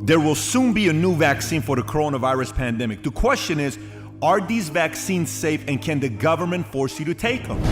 There will soon be a new vaccine for the coronavirus pandemic. The question is, are these vaccines safe and can the government force you to take them?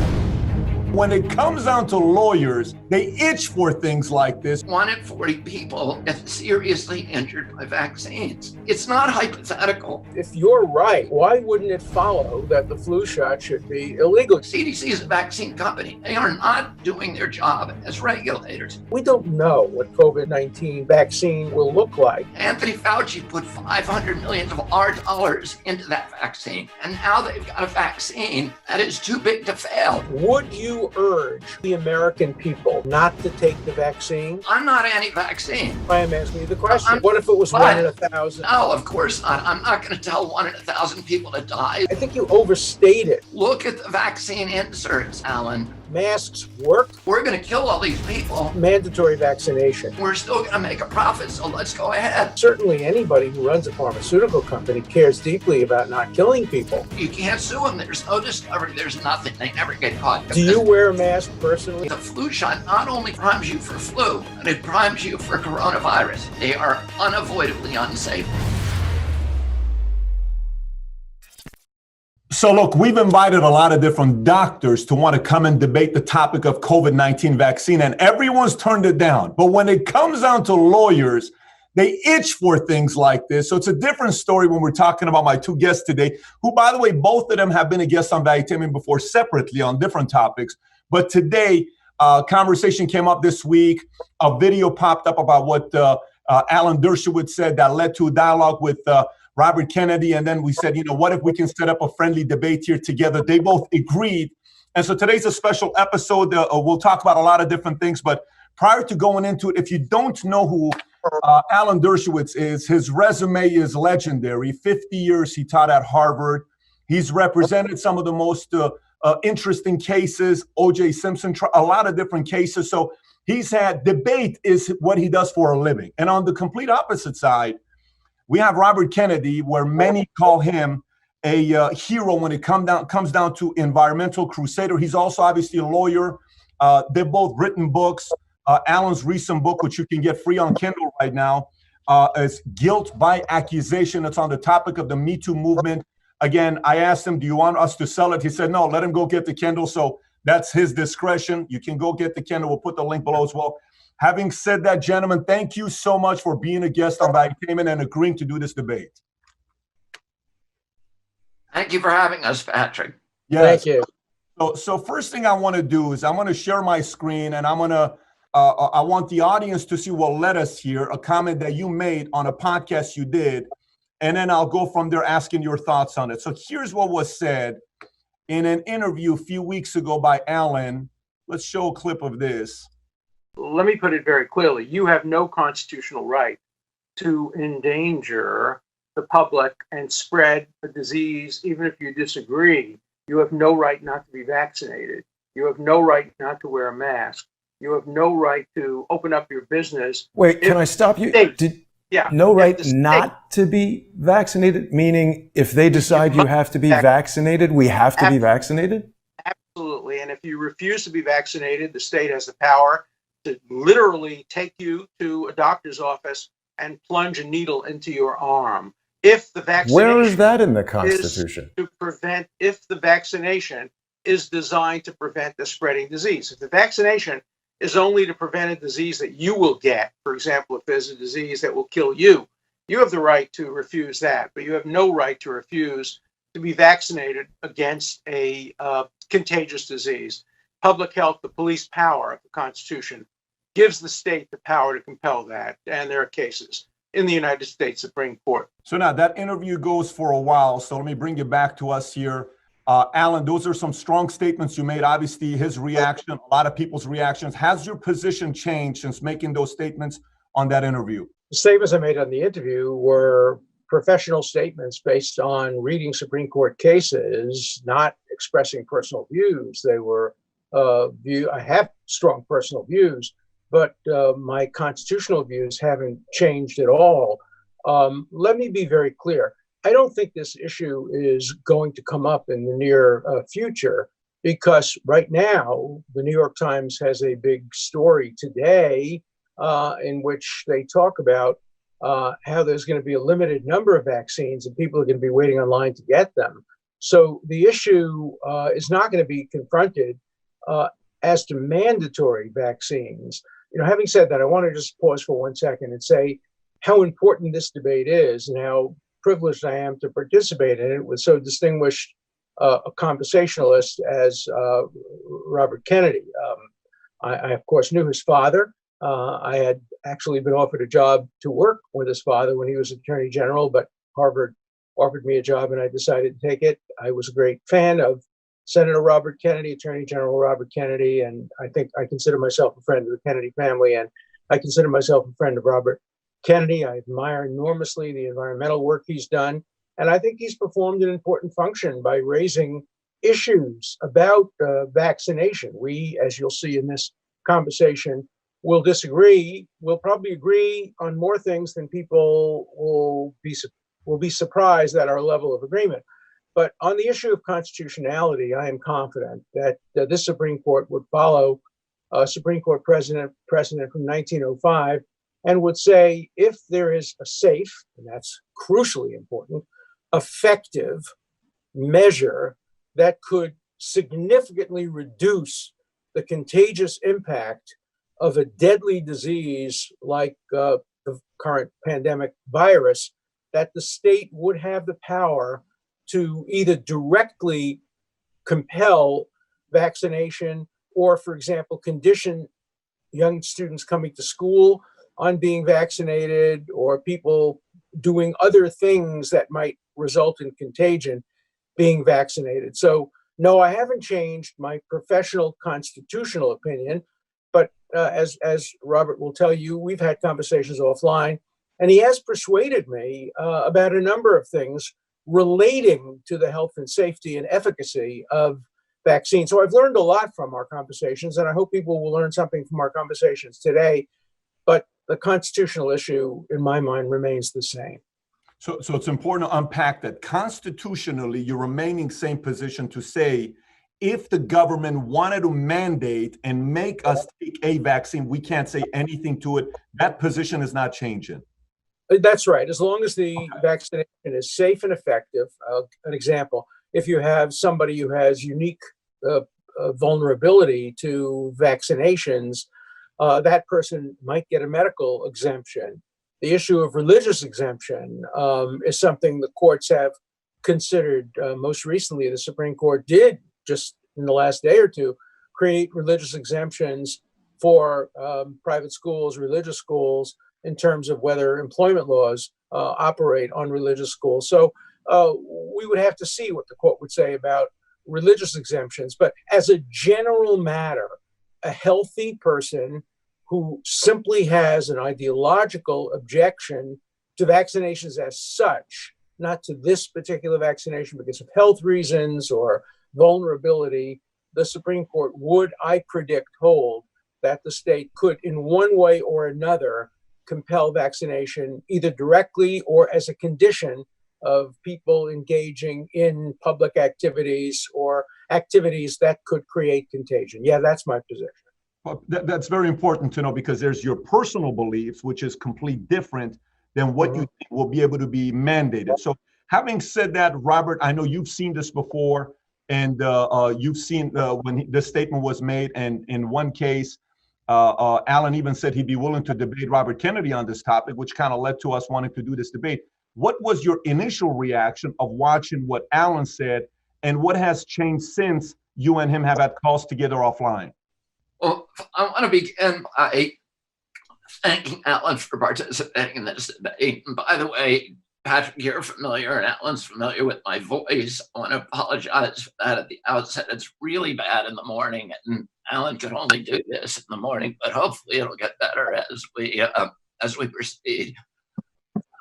When it comes down to lawyers, they itch for things like this. 1 in 40 people get seriously injured by vaccines. It's not hypothetical. If you're right, why wouldn't it follow that the flu shot should be illegal? CDC is a vaccine company. They are not doing their job as regulators. We don't know what COVID-19 vaccine will look like. Anthony Fauci put $500 million of our dollars into that vaccine, and now they've got a vaccine that is too big to fail. Would you urge the American people not to take the vaccine? I'm not anti-vaccine. I am asking you the question. What if it was 1 in 1,000? No, of course not. I'm not going to tell 1 in 1,000 people to die. I think you overstate it. Look at the vaccine inserts, Alan. Masks work. We're going to kill all these people. Mandatory vaccination. We're still going to make a profit, so let's go ahead. Certainly anybody who runs a pharmaceutical company cares deeply about not killing people. You can't sue them. There's no discovery. There's nothing. They never get caught. Do you wear a mask personally? The flu shot not only primes you for flu, but it primes you for coronavirus. They are unavoidably unsafe. So look, we've invited a lot of different doctors to want to come and debate the topic of COVID-19 vaccine, and everyone's turned it down. But when it comes down to lawyers, they itch for things like this. So it's a different story when we're talking about my two guests today, who, by the way, both of them have been a guest on Valuetainment before separately on different topics. But today, conversation came up this week. A video popped up about what Alan Dershowitz said that led to a dialogue with Robert Kennedy. And then we said, you know, what if we can set up a friendly debate here together? They both agreed. And so today's a special episode. We'll talk about a lot of different things. But prior to going into it, if you don't know who Alan Dershowitz is, his resume is legendary. 50 years he taught at Harvard. He's represented some of the most interesting cases, O.J. Simpson, a lot of different cases. So he's had debate is what he does for a living. And on the complete opposite side, we have Robert Kennedy, where many call him a hero when it comes down to environmental crusader. He's also obviously a lawyer. They've both written books. Alan's recent book, which you can get free on Kindle right now, is Guilt by Accusation. It's on the topic of the Me Too movement. Again, I asked him, do you want us to sell it? He said, no, let him go get the Kindle. So that's his discretion. You can go get the Kindle. We'll put the link below as well. Having said that, gentlemen, thank you so much for being a guest on Valuetainment and agreeing to do this debate. Thank you for having us, Patrick. Yes. Thank you. So first thing I want to do is I'm going to share my screen, and I'm going to I want the audience to see what led us here, a comment that you made on a podcast you did, and then I'll go from there asking your thoughts on it. So here's what was said in an interview a few weeks ago by Alan. Let's show a clip of this. Let me put it very clearly. You have no constitutional right to endanger the public and spread a disease, even if you disagree. You have no right not to be vaccinated. You have no right not to wear a mask. You have no right to open up your business. Wait, can I stop you? No right not to be vaccinated, meaning if they decide you have to be vaccinated, we have to be vaccinated? Absolutely. And if you refuse to be vaccinated, the state has the power to literally take you to a doctor's office and plunge a needle into your arm. If the vaccination Where is that in the Constitution? If the vaccination is designed to prevent the spreading disease. If the vaccination is only to prevent a disease that you will get, for example, if there's a disease that will kill you, you have the right to refuse that, but you have no right to refuse to be vaccinated against a contagious disease. Public health, the police power of the Constitution, gives the state the power to compel that, and there are cases in the United States Supreme Court. So now that interview goes for a while, so let me bring you back to us here. Alan, those are some strong statements you made. Obviously, his reaction, a lot of people's reactions. Has your position changed since making those statements on that interview? The statements I made on the interview were professional statements based on reading Supreme Court cases, not expressing personal views. They were I have strong personal views, but my constitutional views haven't changed at all. Let me be very clear. I don't think this issue is going to come up in the near future, because right now, the New York Times has a big story today in which they talk about how there's going to be a limited number of vaccines and people are going to be waiting online to get them. So the issue is not going to be confronted as to mandatory vaccines. Having said that, I want to just pause for 1 second and say how important this debate is and how privileged I am to participate in it with so distinguished a conversationalist as Robert Kennedy. I, of course, knew his father. I had actually been offered a job to work with his father when he was Attorney General, but Harvard offered me a job and I decided to take it. I was a great fan of Senator Robert Kennedy, Attorney General Robert Kennedy, and I think I consider myself a friend of the Kennedy family, and I consider myself a friend of Robert Kennedy. I admire enormously the environmental work he's done, and I think he's performed an important function by raising issues about vaccination. We, as you'll see in this conversation, will disagree. We'll probably agree on more things than people will be surprised at our level of agreement. But on the issue of constitutionality, I am confident that this Supreme Court would follow Supreme Court precedent from 1905 and would say if there is a safe, and that's crucially important, effective measure that could significantly reduce the contagious impact of a deadly disease like the current pandemic virus, that the state would have the power to either directly compel vaccination or, for example, condition young students coming to school on being vaccinated or people doing other things that might result in contagion being vaccinated. So, no, I haven't changed my professional constitutional opinion, but as Robert will tell you, we've had conversations offline, and he has persuaded me about a number of things relating to the health and safety and efficacy of vaccines. So I've learned a lot from our conversations, and I hope people will learn something from our conversations today. But the constitutional issue, in my mind, remains the same. So it's important to unpack that constitutionally, you're remaining same position to say, if the government wanted to mandate and make us take a vaccine, we can't say anything to it. That position is not changing. That's right. As long as the vaccination is safe and effective. An example, if you have somebody who has unique vulnerability to vaccinations, that person might get a medical exemption. The issue of religious exemption is something the courts have considered. Most recently, the Supreme Court did, just in the last day or two, create religious exemptions for private schools, religious schools, in terms of whether employment laws operate on religious schools. So we would have to see what the court would say about religious exemptions. But as a general matter, a healthy person who simply has an ideological objection to vaccinations as such, not to this particular vaccination because of health reasons or vulnerability, the Supreme Court would, I predict, hold that the state could, in one way or another, compel vaccination either directly or as a condition of people engaging in public activities or activities that could create contagion. Yeah, that's my position. Well, that's very important to know, because there's your personal beliefs, which is completely different than what you think will be able to be mandated. So having said that, Robert, I know you've seen this before, and you've seen when this statement was made, and in one case, Alan even said he'd be willing to debate Robert Kennedy on this topic, which kind of led to us wanting to do this debate. What was your initial reaction of watching what Alan said, and what has changed since you and him have had calls together offline? Well, I want to begin by thanking Alan for participating in this debate. And by the way, Patrick, you're familiar and Alan's familiar with my voice. I want to apologize for that at the outset. It's really bad in the morning, and Alan could only do this in the morning, but hopefully it'll get better as we proceed.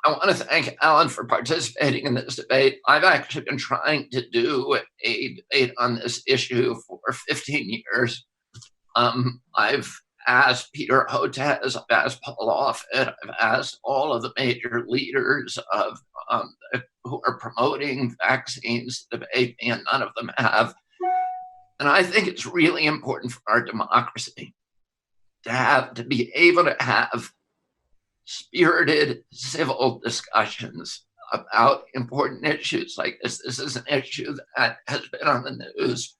I want to thank Alan for participating in this debate. I've actually been trying to do a debate on this issue for 15 years. I've asked Peter Hotez, I've asked Paul Offit, I've asked all of the major leaders of who are promoting vaccines to debate me, and none of them have. And I think it's really important for our democracy to be able to have spirited civil discussions about important issues like this. This is an issue that has been on the news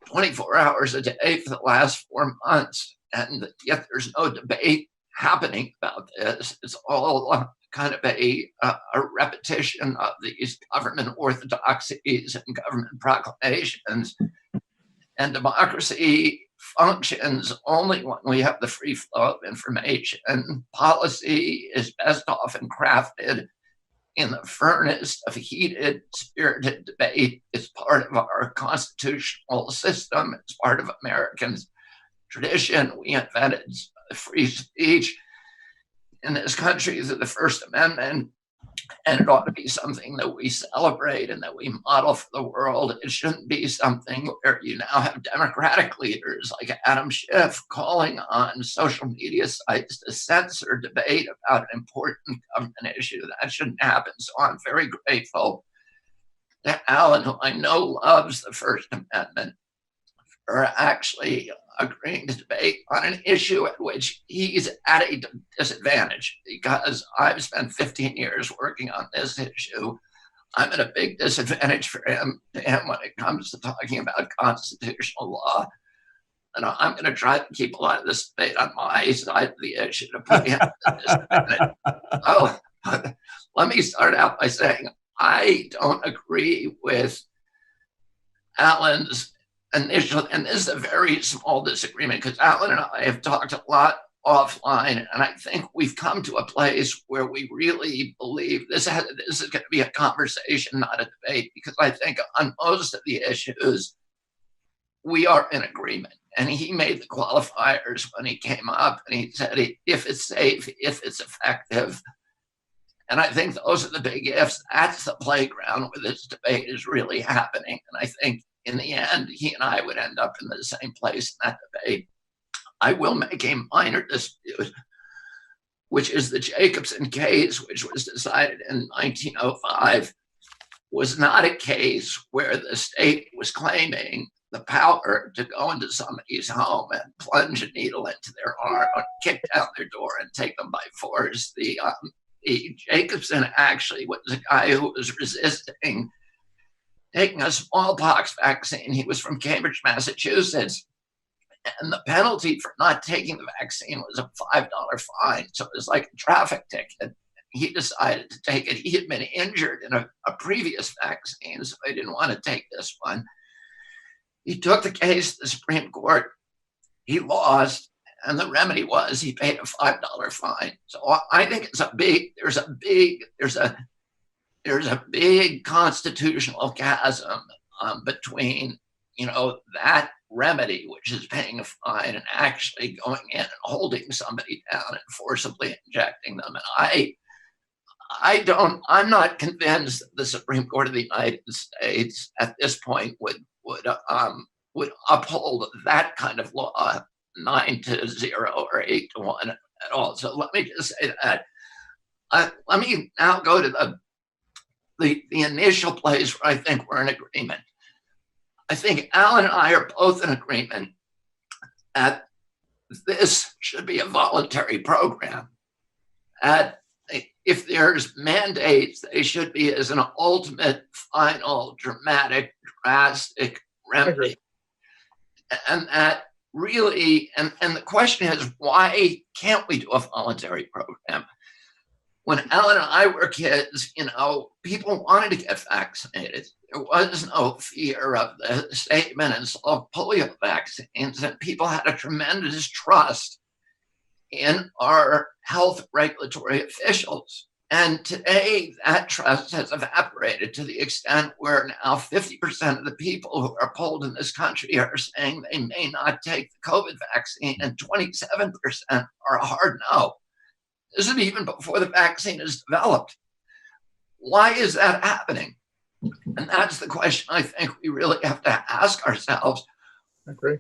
24 hours a day for the last 4 months, and yet there's no debate happening about this. It's all kind of a repetition of these government orthodoxies and government proclamations. And democracy functions only when we have the free flow of information. Policy is best often crafted in the furnace of heated, spirited debate. It's part of our constitutional system. It's part of American tradition. We invented free speech in this country through the First Amendment, and it ought to be something that we celebrate and that we model for the world. It shouldn't be something where you now have Democratic leaders like Adam Schiff calling on social media sites to censor debate about an important government issue. That shouldn't happen. So I'm very grateful to Alan, who I know loves the First Amendment, for actually agreeing to debate on an issue at which he's at a disadvantage, because I've spent 15 years working on this issue. I'm at a big disadvantage for him when it comes to talking about constitutional law. And I'm going to try to keep a lot of this debate on my side of the issue to put him at a disadvantage. Oh, let me start out by saying I don't agree with Alan's initial, and this is a very small disagreement because Alan and I have talked a lot offline, and I think we've come to a place where we really believe this is going to be a conversation, not a debate, because I think on most of the issues we are in agreement. And he made the qualifiers when he came up, and he said if it's safe, if it's effective. And I think those are the big ifs. That's the playground where this debate is really happening. And I think in the end, he and I would end up in the same place in that debate. I will make a minor dispute, which is the Jacobson case, which was decided in 1905, was not a case where the state was claiming the power to go into somebody's home and plunge a needle into their arm, or kick down their door and take them by force. The Jacobson actually was a guy who was resisting taking a smallpox vaccine. He was from Cambridge, Massachusetts, and the penalty for not taking the vaccine was a $5 fine. So it was like a traffic ticket. He decided to take it. He had been injured in a previous vaccine, so he didn't want to take this one. He took the case to the Supreme Court. He lost, and the remedy was he paid a $5 fine. So I think there's a big constitutional chasm between, that remedy, which is paying a fine, and actually going in and holding somebody down and forcibly injecting them. And I'm not convinced that the Supreme Court of the United States at this point would uphold that kind of law 9-0 or 8-1 at all. So let me just say that. Let me now go to the initial place where I think we're in agreement. I think Alan and I are both in agreement that this should be a voluntary program. If there's mandates, they should be as an ultimate, final, dramatic, drastic remedy. And that really, and the question is, why can't we do a voluntary program? When Alan and I were kids, people wanted to get vaccinated. There was no fear of the statement and polio vaccines, and people had a tremendous trust in our health regulatory officials. And today, that trust has evaporated to the extent where now 50% of the people who are polled in this country are saying they may not take the COVID vaccine, and 27% are a hard no. This is even before the vaccine is developed. Why is that happening? And that's the question I think we really have to ask ourselves.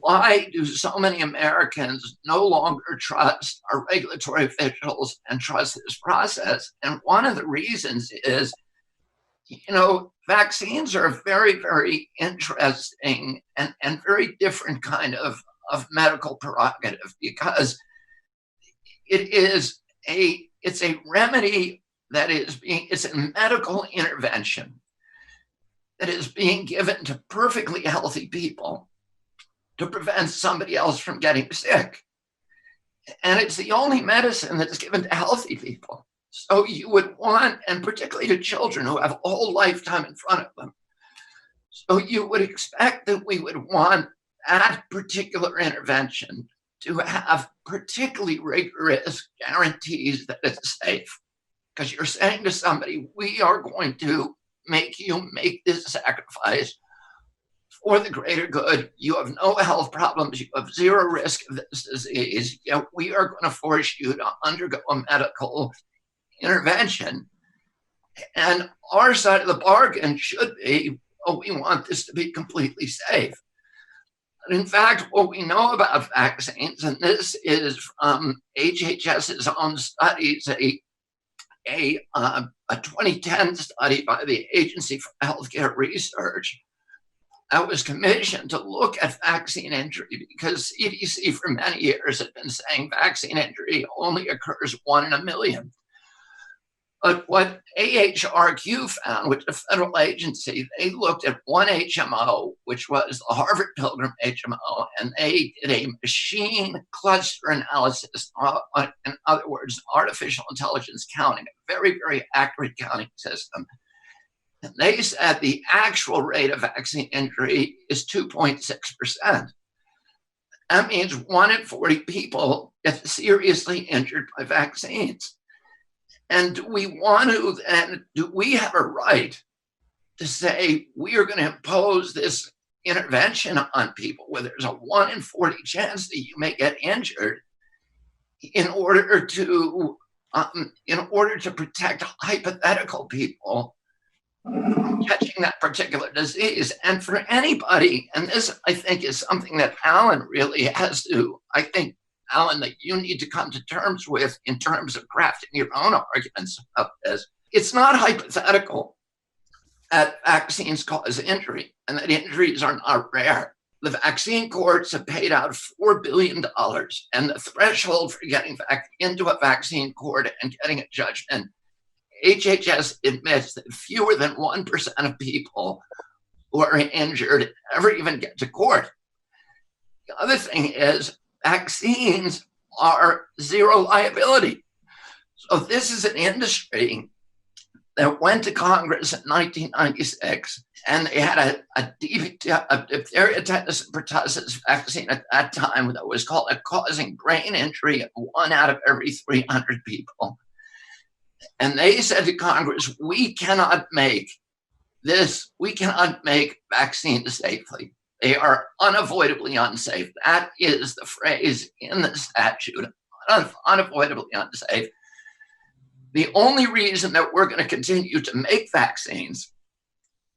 Why do so many Americans no longer trust our regulatory officials and trust this process? And one of the reasons is, vaccines are a very, very interesting and very different kind of medical prerogative, because it is it's a remedy that it's a medical intervention that is being given to perfectly healthy people to prevent somebody else from getting sick. And it's the only medicine that's given to healthy people. So you would want, and particularly to children who have a whole lifetime in front of them, so you would expect that we would want that particular intervention to have particularly rigorous guarantees that it's safe. Because you're saying to somebody, we are going to make you make this sacrifice for the greater good. You have no health problems. You have zero risk of this disease. Yet we are going to force you to undergo a medical intervention. And our side of the bargain should be, oh, we want this to be completely safe. And in fact, what we know about vaccines, and this is from HHS's own studies, a 2010 study by the Agency for Healthcare Research that was commissioned to look at vaccine injury, because CDC for many years had been saying vaccine injury only occurs 1 in a million. But what AHRQ found, which is a federal agency, they looked at one HMO, which was the Harvard Pilgrim HMO, and they did a machine cluster analysis, in other words, artificial intelligence counting, a very, very accurate counting system. And they said the actual rate of vaccine injury is 2.6%. That means 1 in 40 people get seriously injured by vaccines. And do we have a right to say we are going to impose this intervention on people where there's a 1 in 40 chance that you may get injured in order to protect hypothetical people catching that particular disease? And for anybody, and this I think is something that Alan really has to, Alan, that you need to come to terms with in terms of crafting your own arguments about this. It's not hypothetical that vaccines cause injury and that injuries are not rare. The vaccine courts have paid out $4 billion, and the threshold for getting back into a vaccine court and getting a judgment, HHS admits that fewer than 1% of people who are injured ever even get to court. The other thing is, vaccines are zero liability. So this is an industry that went to Congress in 1996, and they had a diphtheria, tetanus, and pertussis vaccine at that time that was called causing brain injury in 1 out of every 300 people. And they said to Congress, we cannot make vaccines safely. They are unavoidably unsafe. That is the phrase in the statute, unavoidably unsafe. The only reason that we're going to continue to make vaccines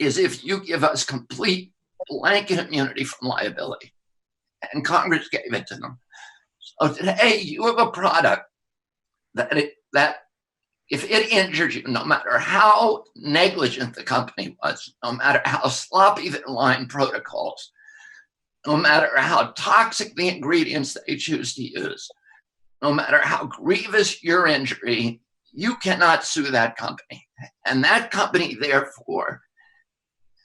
is if you give us complete blanket immunity from liability. And Congress gave it to them. So today you have a product that if it injured you, no matter how negligent the company was, no matter how sloppy their line protocols, no matter how toxic the ingredients they choose to use, no matter how grievous your injury, you cannot sue that company. And that company, therefore,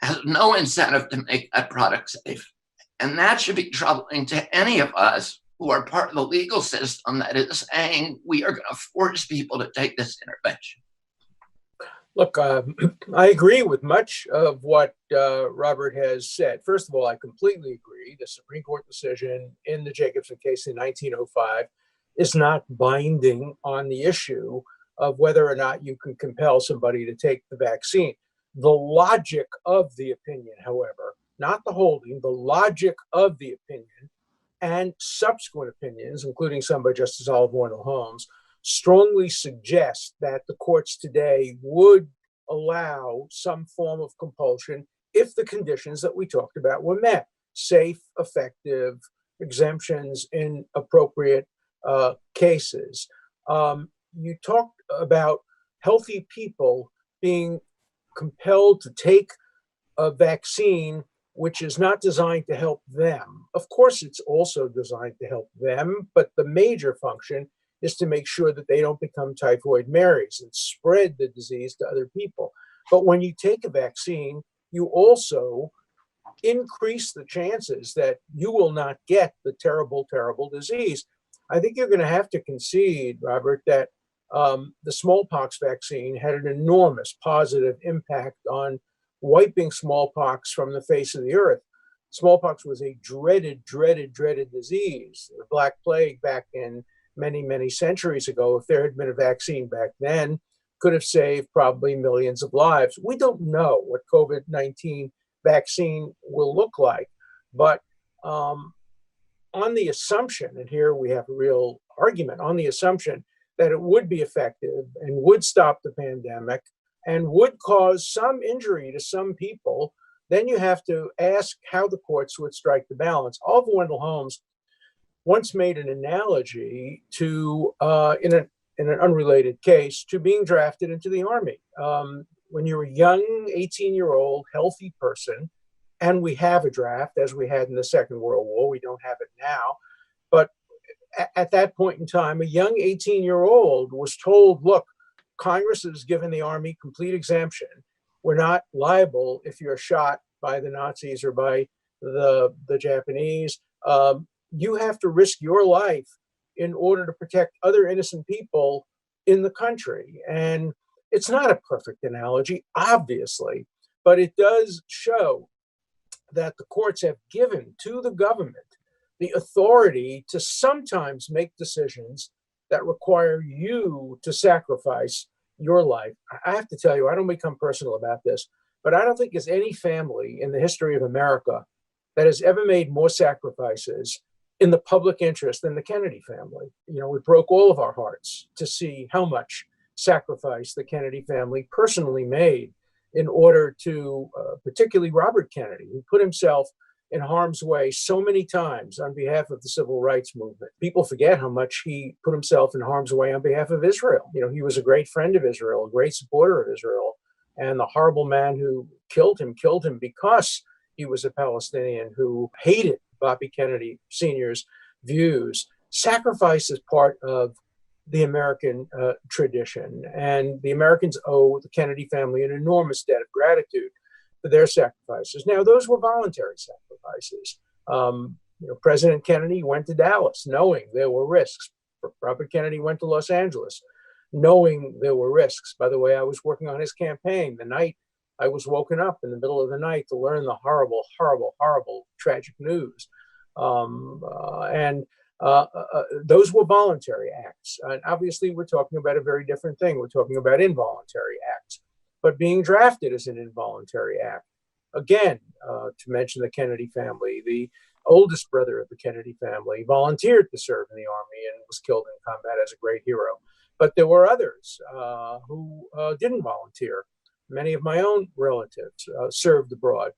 has no incentive to make that product safe. And that should be troubling to any of us who are part of the legal system that is saying we are going to force people to take this intervention. Look, I agree with much of what Robert has said. First of all, I completely agree. The Supreme Court decision in the Jacobson case in 1905 is not binding on the issue of whether or not you can compel somebody to take the vaccine. The logic of the opinion, however, not the holding, the logic of the opinion and subsequent opinions, including some by Justice Oliver Wendell Holmes, strongly suggest that the courts today would allow some form of compulsion if the conditions that we talked about were met: safe, effective, exemptions in appropriate cases. You talked about healthy people being compelled to take a vaccine which is not designed to help them. Of course, it's also designed to help them, but the major function is to make sure that they don't become typhoid Marys and spread the disease to other people. But when you take a vaccine, you also increase the chances that you will not get the terrible, terrible disease. I think you're going to have to concede, Robert, that the smallpox vaccine had an enormous positive impact on wiping smallpox from the face of the earth. Smallpox was a dreaded, dreaded, dreaded disease. The Black Plague back in many, many centuries ago, if there had been a vaccine back then, could have saved probably millions of lives. We don't know what COVID-19 vaccine will look like, but on the assumption, and here we have a real argument, on the assumption that it would be effective and would stop the pandemic and would cause some injury to some people, then you have to ask how the courts would strike the balance. Oliver Wendell Holmes once made an analogy to, in an unrelated case, to being drafted into the Army. When you're a young 18-year-old healthy person, and we have a draft as we had in the Second World War, we don't have it now, but at that point in time, a young 18-year-old was told, look, Congress has given the Army complete exemption. We're not liable if you're shot by the Nazis or by the Japanese. You have to risk your life in order to protect other innocent people in the country. And it's not a perfect analogy, obviously, but it does show that the courts have given to the government the authority to sometimes make decisions that require you to sacrifice your life. I have to tell you, I don't become personal about this, but I don't think there's any family in the history of America that has ever made more sacrifices in the public interest than the Kennedy family. You know, it broke all of our hearts to see how much sacrifice the Kennedy family personally made in order to, particularly Robert Kennedy, who put himself in harm's way so many times on behalf of the civil rights movement. People forget how much he put himself in harm's way on behalf of Israel. You know, he was a great friend of Israel, a great supporter of Israel, and the horrible man who killed him because he was a Palestinian who hated Bobby Kennedy Sr.'s views. Sacrifice is part of the American tradition, and the Americans owe the Kennedy family an enormous debt of gratitude for their sacrifices. Now, those were voluntary sacrifices. President Kennedy went to Dallas knowing there were risks. Robert Kennedy went to Los Angeles knowing there were risks. By the way, I was working on his campaign the night I was woken up in the middle of the night to learn the horrible, horrible, horrible, tragic news. Those were voluntary acts. And obviously, we're talking about a very different thing. We're talking about involuntary acts. But being drafted is an involuntary act. Again, to mention the Kennedy family, the oldest brother of the Kennedy family volunteered to serve in the Army and was killed in combat as a great hero. But there were others who didn't volunteer. Many of my own relatives served abroad.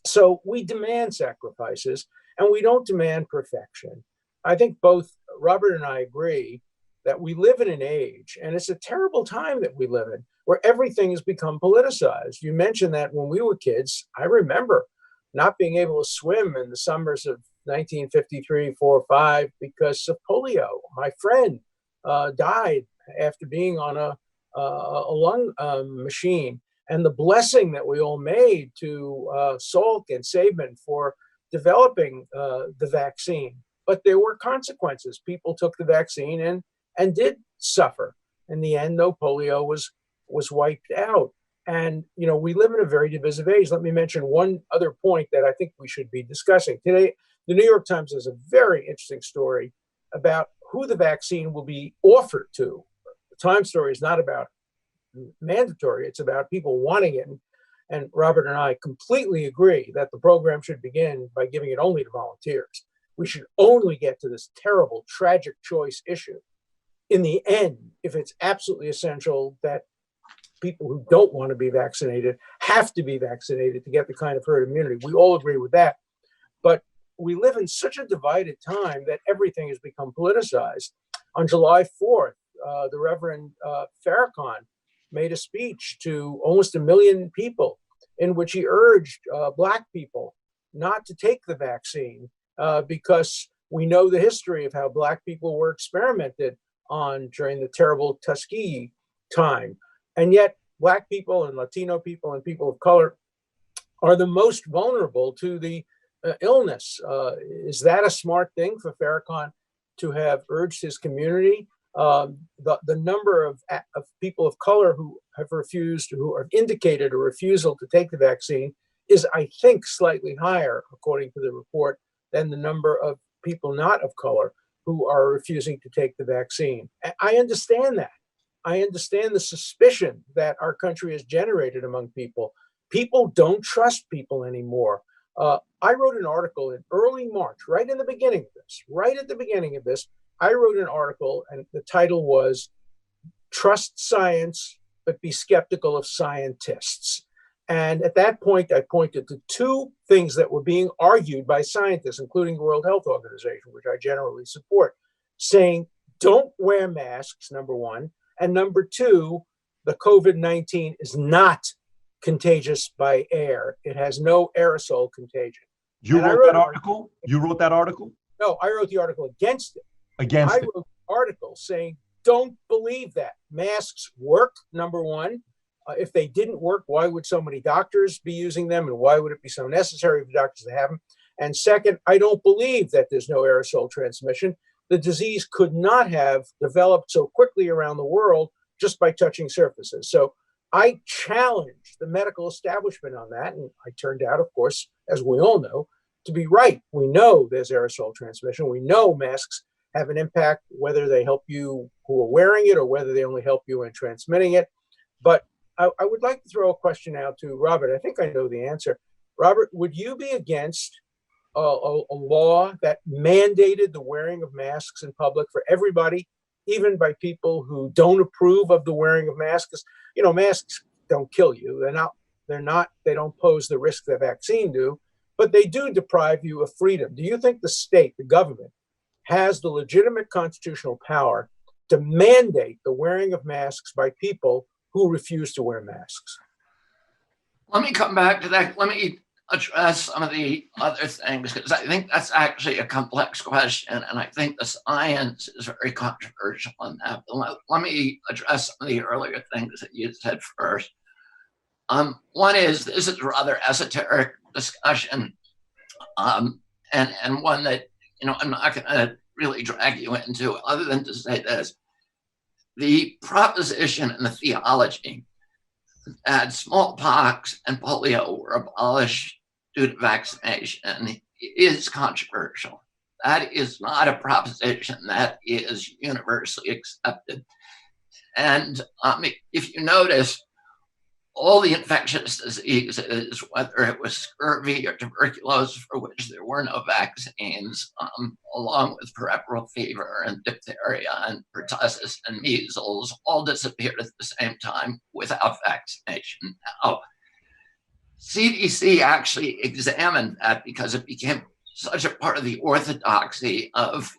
So we demand sacrifices, and we don't demand perfection. I think both Robert and I agree that we live in an age, and it's a terrible time that we live in, where everything has become politicized. You mentioned that when we were kids. I remember not being able to swim in the summers of 1953, 4, 5 because of polio. My friend died after being on a lung machine, and the blessing that we all made to Salk and Sabin for developing the vaccine. But there were consequences. People took the vaccine and did suffer. In the end, though, polio was wiped out. And, you know, we live in a very divisive age. Let me mention one other point that I think we should be discussing. Today, the New York Times has a very interesting story about who the vaccine will be offered to. The Times story is not about mandatory. It's about people wanting it. And Robert and I completely agree that the program should begin by giving it only to volunteers. We should only get to this terrible, tragic choice issue in the end, if it's absolutely essential that people who don't want to be vaccinated have to be vaccinated to get the kind of herd immunity. We all agree with that. But we live in such a divided time that everything has become politicized. On July 4th, the Reverend Farrakhan made a speech to almost 1 million people in which he urged Black people not to take the vaccine because we know the history of how Black people were experimented on during the terrible Tuskegee time. And yet Black people and Latino people and people of color are the most vulnerable to the illness. Is that a smart thing for Farrakhan to have urged his community? The number of people of color who have refused, who have indicated a refusal to take the vaccine is, I think, slightly higher, according to the report, than the number of people not of color who are refusing to take the vaccine. I understand that. I understand the suspicion that our country has generated among people. People don't trust people anymore. I wrote an article in early March, right at the beginning of this, I wrote an article, and the title was Trust Science, but Be Skeptical of Scientists. And at that point, I pointed to two things that were being argued by scientists, including the World Health Organization, which I generally support, saying, don't wear masks, number one. And number two, the COVID-19 is not contagious by air. It has no aerosol contagion. You wrote that article? You wrote that article? No, I wrote the article against it. I wrote an article saying, don't believe that. Masks work, number one. If they didn't work, why would so many doctors be using them? And why would it be so necessary for doctors to have them? And second, I don't believe that there's no aerosol transmission. The disease could not have developed so quickly around the world just by touching surfaces. So I challenged the medical establishment on that. And I turned out, of course, as we all know, to be right. We know there's aerosol transmission. We know masks have an impact, whether they help you who are wearing it or whether they only help you in transmitting it. But I would like to throw a question out to Robert. I think I know the answer. Robert, would you be against a law that mandated the wearing of masks in public for everybody, even by people who don't approve of the wearing of masks? You know, masks don't kill you. They don't pose the risk that vaccine do, but they do deprive you of freedom. Do you think the state, the government, has the legitimate constitutional power to mandate the wearing of masks by people who refuse to wear masks? Let me come back to that. Let me address some of the other things, because I think that's actually a complex question, and I think the science is very controversial on that. But let me address some of the earlier things that you said first. One is, this is a rather esoteric discussion, and one that, I'm not going to really drag you into, other than to say this. The proposition and the theology that smallpox and polio were abolished due to vaccination is controversial. That is not a proposition that is universally accepted. And if you notice, all the infectious diseases, whether it was scurvy or tuberculosis, for which there were no vaccines, along with peripheral fever and diphtheria and pertussis and measles, all disappeared at the same time without vaccination. Now, CDC actually examined that because it became such a part of the orthodoxy of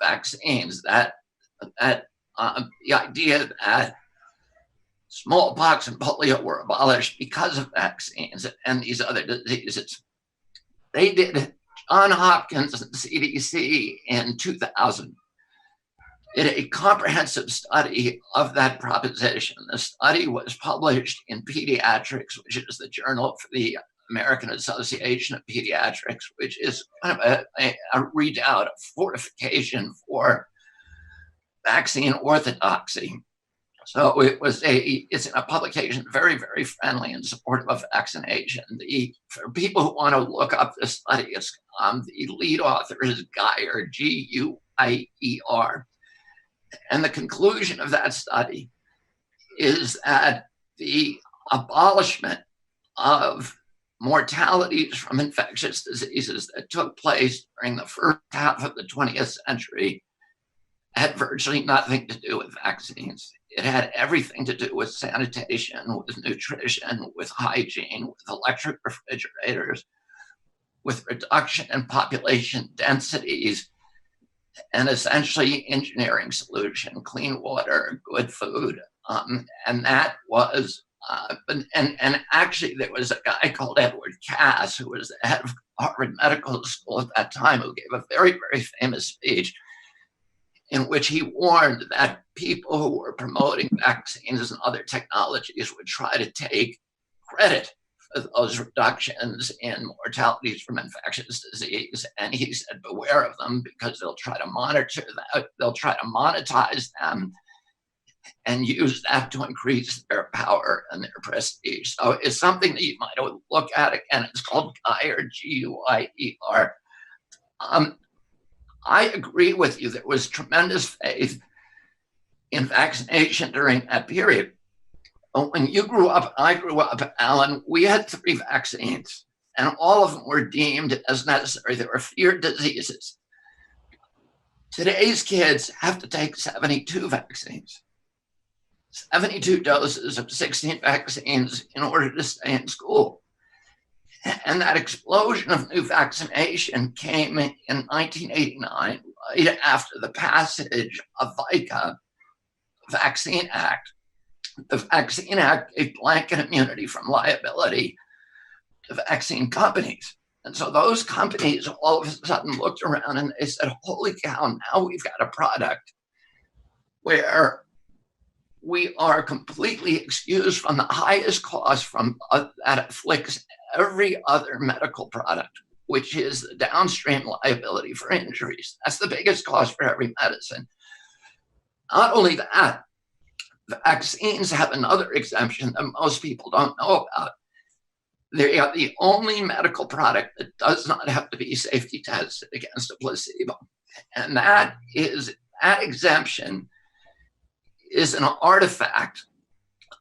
vaccines that the idea that smallpox and polio were abolished because of vaccines and these other diseases. They did, John Hopkins and the CDC in 2000 did a comprehensive study of that proposition. The study was published in Pediatrics, which is the journal for the American Association of Pediatrics, which is kind of a redoubt, a fortification for vaccine orthodoxy. So it's a publication very, very friendly and supportive of vaccination. For people who want to look up the study, the lead author is Guyer, Guier. And the conclusion of that study is that the abolishment of mortalities from infectious diseases that took place during the first half of the 20th century had virtually nothing to do with vaccines. It had everything to do with sanitation, with nutrition, with hygiene, with electric refrigerators, with reduction in population densities, and essentially engineering solution, clean water, good food. And that was, and actually there was a guy called Edward Cass, who was the head of Harvard Medical School at that time, who gave a very, very famous speech in which he warned that people who were promoting vaccines and other technologies would try to take credit for those reductions in mortalities from infectious disease. And he said, beware of them, because they'll try to monitor that, they'll try to monetize them and use that to increase their power and their prestige. So it's something that you might look at. Again, it's called GUYER, G-U-I-E-R. I agree with you. There was tremendous faith in vaccination during that period. But when you grew up, I grew up, Alan, we had 3 vaccines, and all of them were deemed as necessary. They were feared diseases. Today's kids have to take 72 vaccines, 72 doses of 16 vaccines in order to stay in school. And that explosion of new vaccination came in 1989, right after the passage of VICA, Vaccine Act. The Vaccine Act gave blanket immunity from liability to vaccine companies. And so those companies all of a sudden looked around and they said, holy cow, now we've got a product where we are completely excused from the highest cost from that afflicts every other medical product, which is the downstream liability for injuries. That's the biggest cost for every medicine. Not only that, vaccines have another exemption that most people don't know about. They are the only medical product that does not have to be safety tested against a placebo. And that exemption is an artifact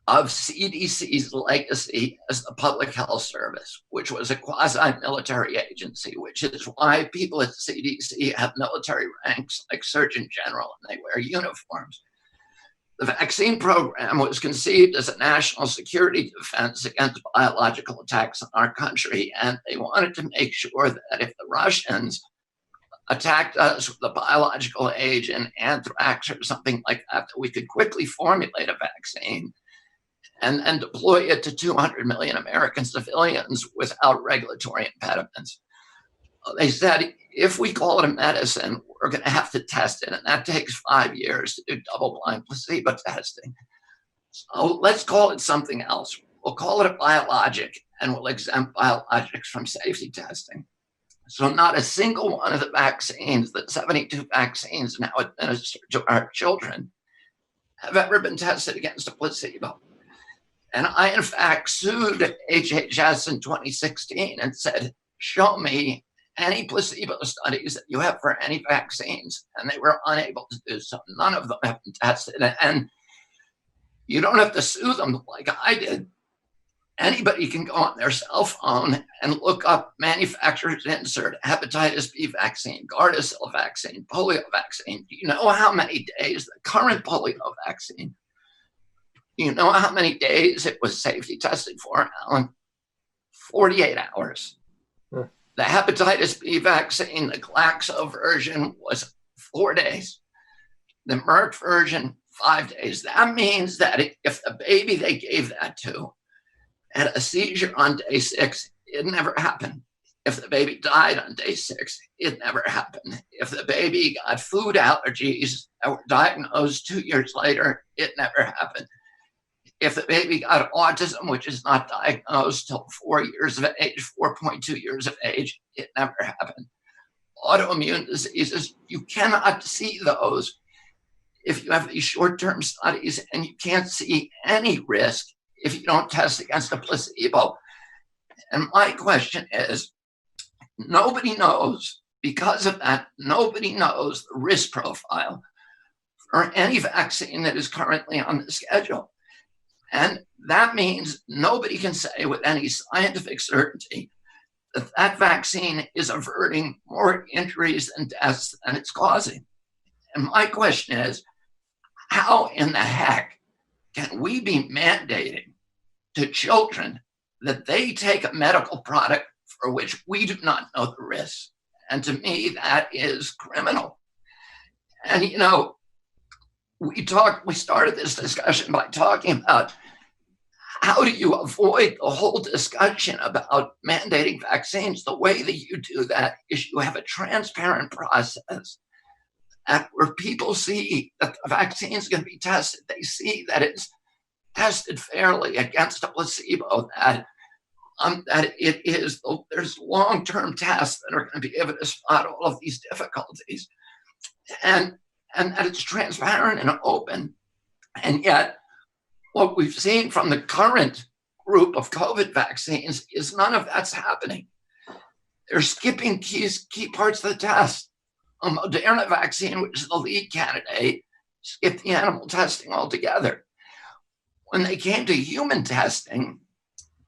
of CDC's legacy as the Public Health Service, which was a quasi-military agency, which is why people at CDC have military ranks like Surgeon General, and they wear uniforms. The vaccine program was conceived as a national security defense against biological attacks on our country, and they wanted to make sure that if the Russians attacked us with a biological agent, anthrax or something like that, that we could quickly formulate a vaccine and deploy it to 200 million American civilians without regulatory impediments. They said, if we call it a medicine, we're going to have to test it, and that takes 5 years to do double-blind placebo testing. So let's call it something else. We'll call it a biologic, and we'll exempt biologics from safety testing. So not a single one of the vaccines, the 72 vaccines now administered to our children, have ever been tested against a placebo. And I, in fact, sued HHS in 2016 and said, show me any placebo studies that you have for any vaccines. And they were unable to do so. None of them have been tested. And you don't have to sue them like I did. Anybody can go on their cell phone and look up manufacturer's insert, hepatitis B vaccine, Gardasil vaccine, polio vaccine. Do you know how many days the current polio vaccine, you know how many days it was safety tested for, Alan? 48 hours. The hepatitis B vaccine, the Glaxo version, was 4 days. The Merck version, 5 days. That means that if the baby they gave that to had a seizure on day 6, it never happened. If the baby died on day 6, it never happened. If the baby got food allergies that were diagnosed 2 years later, it never happened. If the baby got autism, which is not diagnosed till 4 years of age, 4.2 years of age, it never happened. Autoimmune diseases, you cannot see those if you have these short-term studies, and you can't see any risk if you don't test against a placebo. And my question is, nobody knows, because of that, nobody knows the risk profile for any vaccine that is currently on the schedule. And that means nobody can say with any scientific certainty that that vaccine is averting more injuries and deaths than it's causing. And my question is, how in the heck can we be mandating to children that they take a medical product for which we do not know the risks? And to me, that is criminal. And, you know, we started this discussion by talking about how do you avoid the whole discussion about mandating vaccines? The way that you do that is you have a transparent process And where people see that the vaccine is going to be tested, they see that it's tested fairly against a placebo, that there's long-term tests that are going to be able to spot all of these difficulties, and that it's transparent and open. And yet, what we've seen from the current group of COVID vaccines is none of that's happening. They're skipping key parts of the test. A Moderna vaccine, which is the lead candidate, skipped the animal testing altogether. When they came to human testing,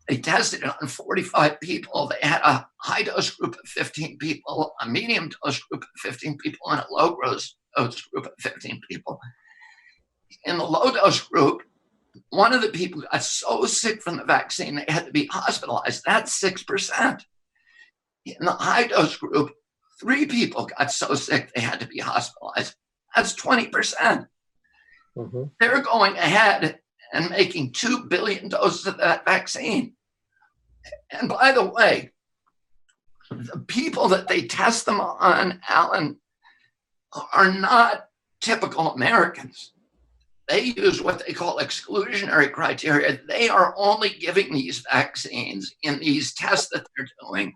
they tested it on 45 people. They had a high dose group of 15 people, a medium dose group of 15 people, and a low dose group of 15 people. In the low dose group, one of the people got so sick from the vaccine, they had to be hospitalized. That's 6%. In the high dose group, 3 people got so sick they had to be hospitalized. That's 20%. Mm-hmm. They're going ahead and making 2 billion doses of that vaccine. And by the way, the people that they test them on, Alan, are not typical Americans. They use what they call exclusionary criteria. They are only giving these vaccines in these tests that they're doing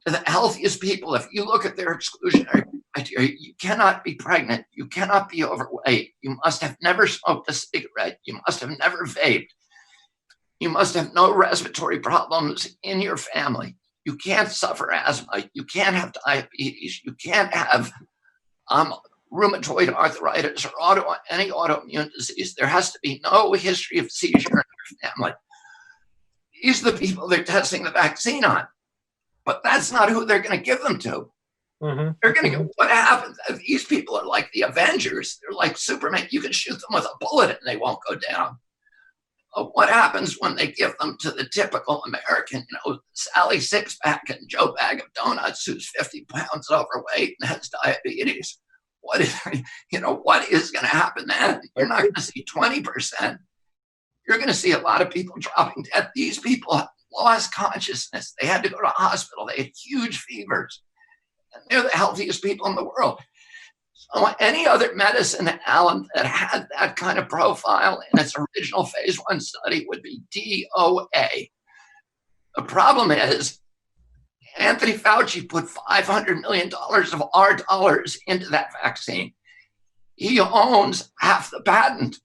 to the healthiest people. If you look at their exclusionary criteria, you cannot be pregnant, you cannot be overweight, you must have never smoked a cigarette, you must have never vaped, you must have no respiratory problems in your family, you can't suffer asthma, you can't have diabetes, you can't have rheumatoid arthritis or any autoimmune disease. There has to be no history of seizure in your family. These are the people they're testing the vaccine on. But that's not who they're going to give them to. Mm-hmm. They're going to get what happens. These people are like the Avengers. They're like Superman. You can shoot them with a bullet and they won't go down. What happens when they give them to the typical American, Sally Sixpack and Joe Bag of Donuts, who's 50 pounds overweight and has diabetes? What is going to happen then? You're not going to see 20%. You're going to see a lot of people dropping dead. These people lost consciousness. They had to go to a hospital. They had huge fevers. And they're the healthiest people in the world. So any other medicine, Alan, that had that kind of profile in its original phase 1 study would be DOA. The problem is Anthony Fauci put $500 million of our dollars into that vaccine. He owns half the patent.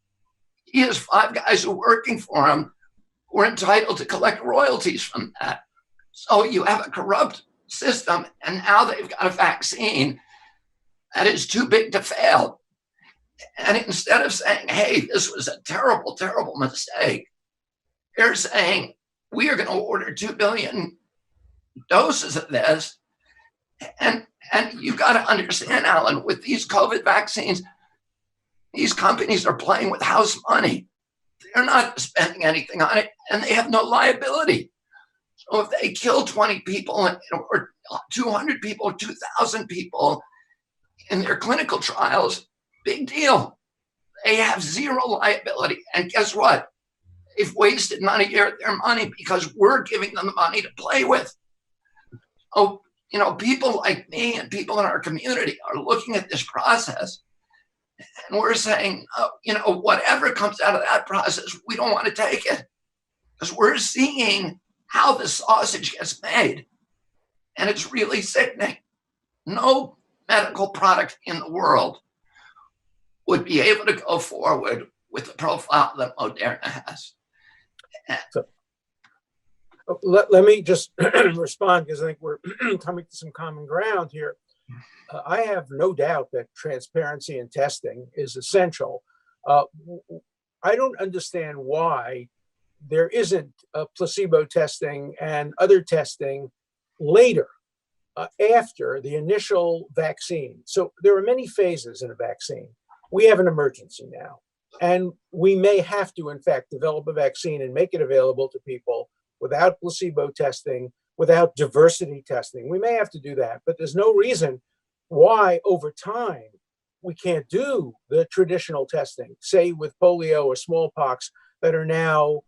He has 5 guys who are working for him who are entitled to collect royalties from that. So you have a corrupt system, and now they've got a vaccine that is too big to fail. And instead of saying, hey, this was a terrible, terrible mistake, they're saying, we are going to order 2 billion doses of this. And you've got to understand, Alan, with these COVID vaccines, these companies are playing with house money. They're not spending anything on it, and they have no liability. So if they kill 20 people or 200 people, 2,000 people in their clinical trials, big deal. They have zero liability. And guess what? They've wasted their money because we're giving them the money to play with. Oh, people like me and people in our community are looking at this process, and we're saying, whatever comes out of that process, we don't want to take it, because we're seeing how the sausage gets made, and it's really sickening. No medical product in the world would be able to go forward with the profile that Moderna has. So, let me just respond, because I think we're coming to some common ground here. I have no doubt that transparency in testing is essential. I don't understand why there isn't placebo testing and other testing later, after the initial vaccine. So there are many phases in a vaccine. We have an emergency now, and we may have to, in fact, develop a vaccine and make it available to people without placebo testing, without diversity testing. We may have to do that, but there's no reason why over time we can't do the traditional testing, say with polio or smallpox, that are now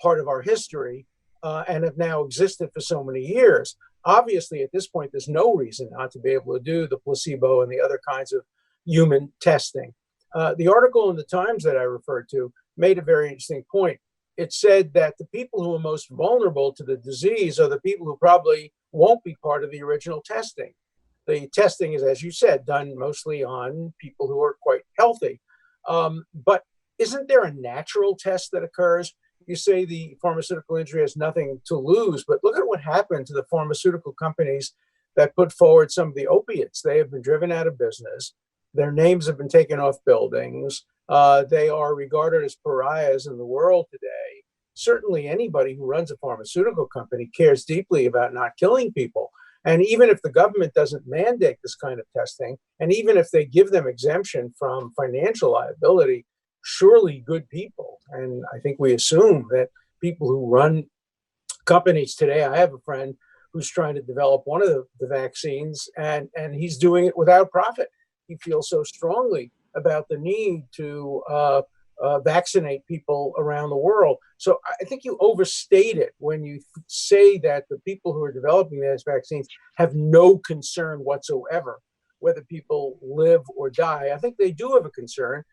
part of our history and have now existed for so many years. Obviously, at this point, there's no reason not to be able to do the placebo and the other kinds of human testing. The article in the Times that I referred to made a very interesting point. It said that the people who are most vulnerable to the disease are the people who probably won't be part of the original testing. The testing is, as you said, done mostly on people who are quite healthy. But isn't there a natural test that occurs? You say the pharmaceutical industry has nothing to lose, but look at what happened to the pharmaceutical companies that put forward some of the opiates. They have been driven out of business. Their names have been taken off buildings. They are regarded as pariahs in the world today. Certainly anybody who runs a pharmaceutical company cares deeply about not killing people. And even if the government doesn't mandate this kind of testing, and even if they give them exemption from financial liability, surely good people, and I think we assume that people who run companies today, I have a friend who's trying to develop one of the vaccines, and he's doing it without profit. He feels so strongly about the need to vaccinate people around the world. So I think you overstate it when you say that the people who are developing these vaccines have no concern whatsoever whether people live or die. I think they do have a concern.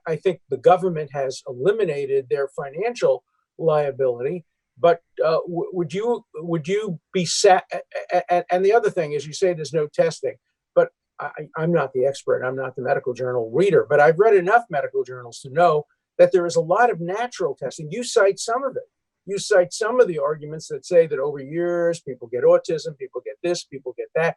I think the government has eliminated their financial liability. But would you be sad? And the other thing is, you say there's no testing, but I'm not the expert. I'm not the medical journal reader, but I've read enough medical journals to know that there is a lot of natural testing. You cite some of it. You cite some of the arguments that say that over years, people get autism, people get this, people get that.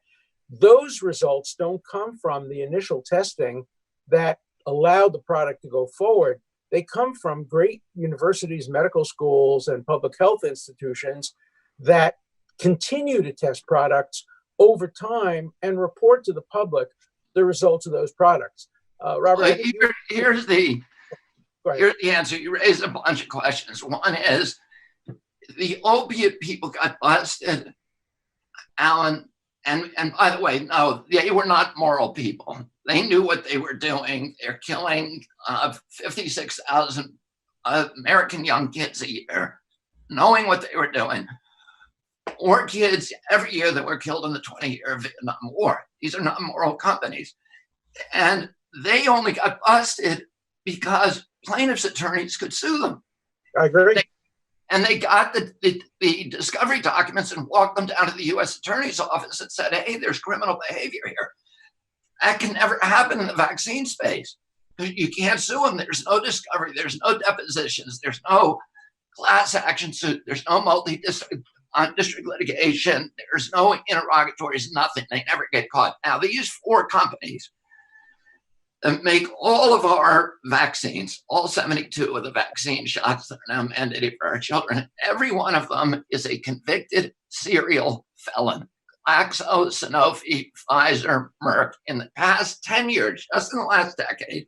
Those results don't come from the initial testing that allowed the product to go forward. They come from great universities, medical schools, and public health institutions that continue to test products over time and report to the public the results of those products. Robert, here's the answer. You raised a bunch of questions. One is, the opiate people got busted, Alan, and by the way, no, they were not moral people. They knew what they were doing. They're killing 56,000 American young kids a year, knowing what they were doing. More kids every year that were killed in the 20-year Vietnam War. These are not moral companies. And they only got busted because plaintiffs' attorneys could sue them. I agree. They got the discovery documents and walked them down to the U.S. Attorney's Office and said, hey, there's criminal behavior here. That can never happen in the vaccine space. You can't sue them. There's no discovery. There's no depositions. There's no class action suit. There's no multi-district litigation. There's no interrogatories, nothing. They never get caught. Now, these four companies that make all of our vaccines, all 72 of the vaccine shots that are now mandated for our children, every one of them is a convicted serial felon. Glaxo, Sanofi, Pfizer, Merck. In the past 10 years, just in the last decade,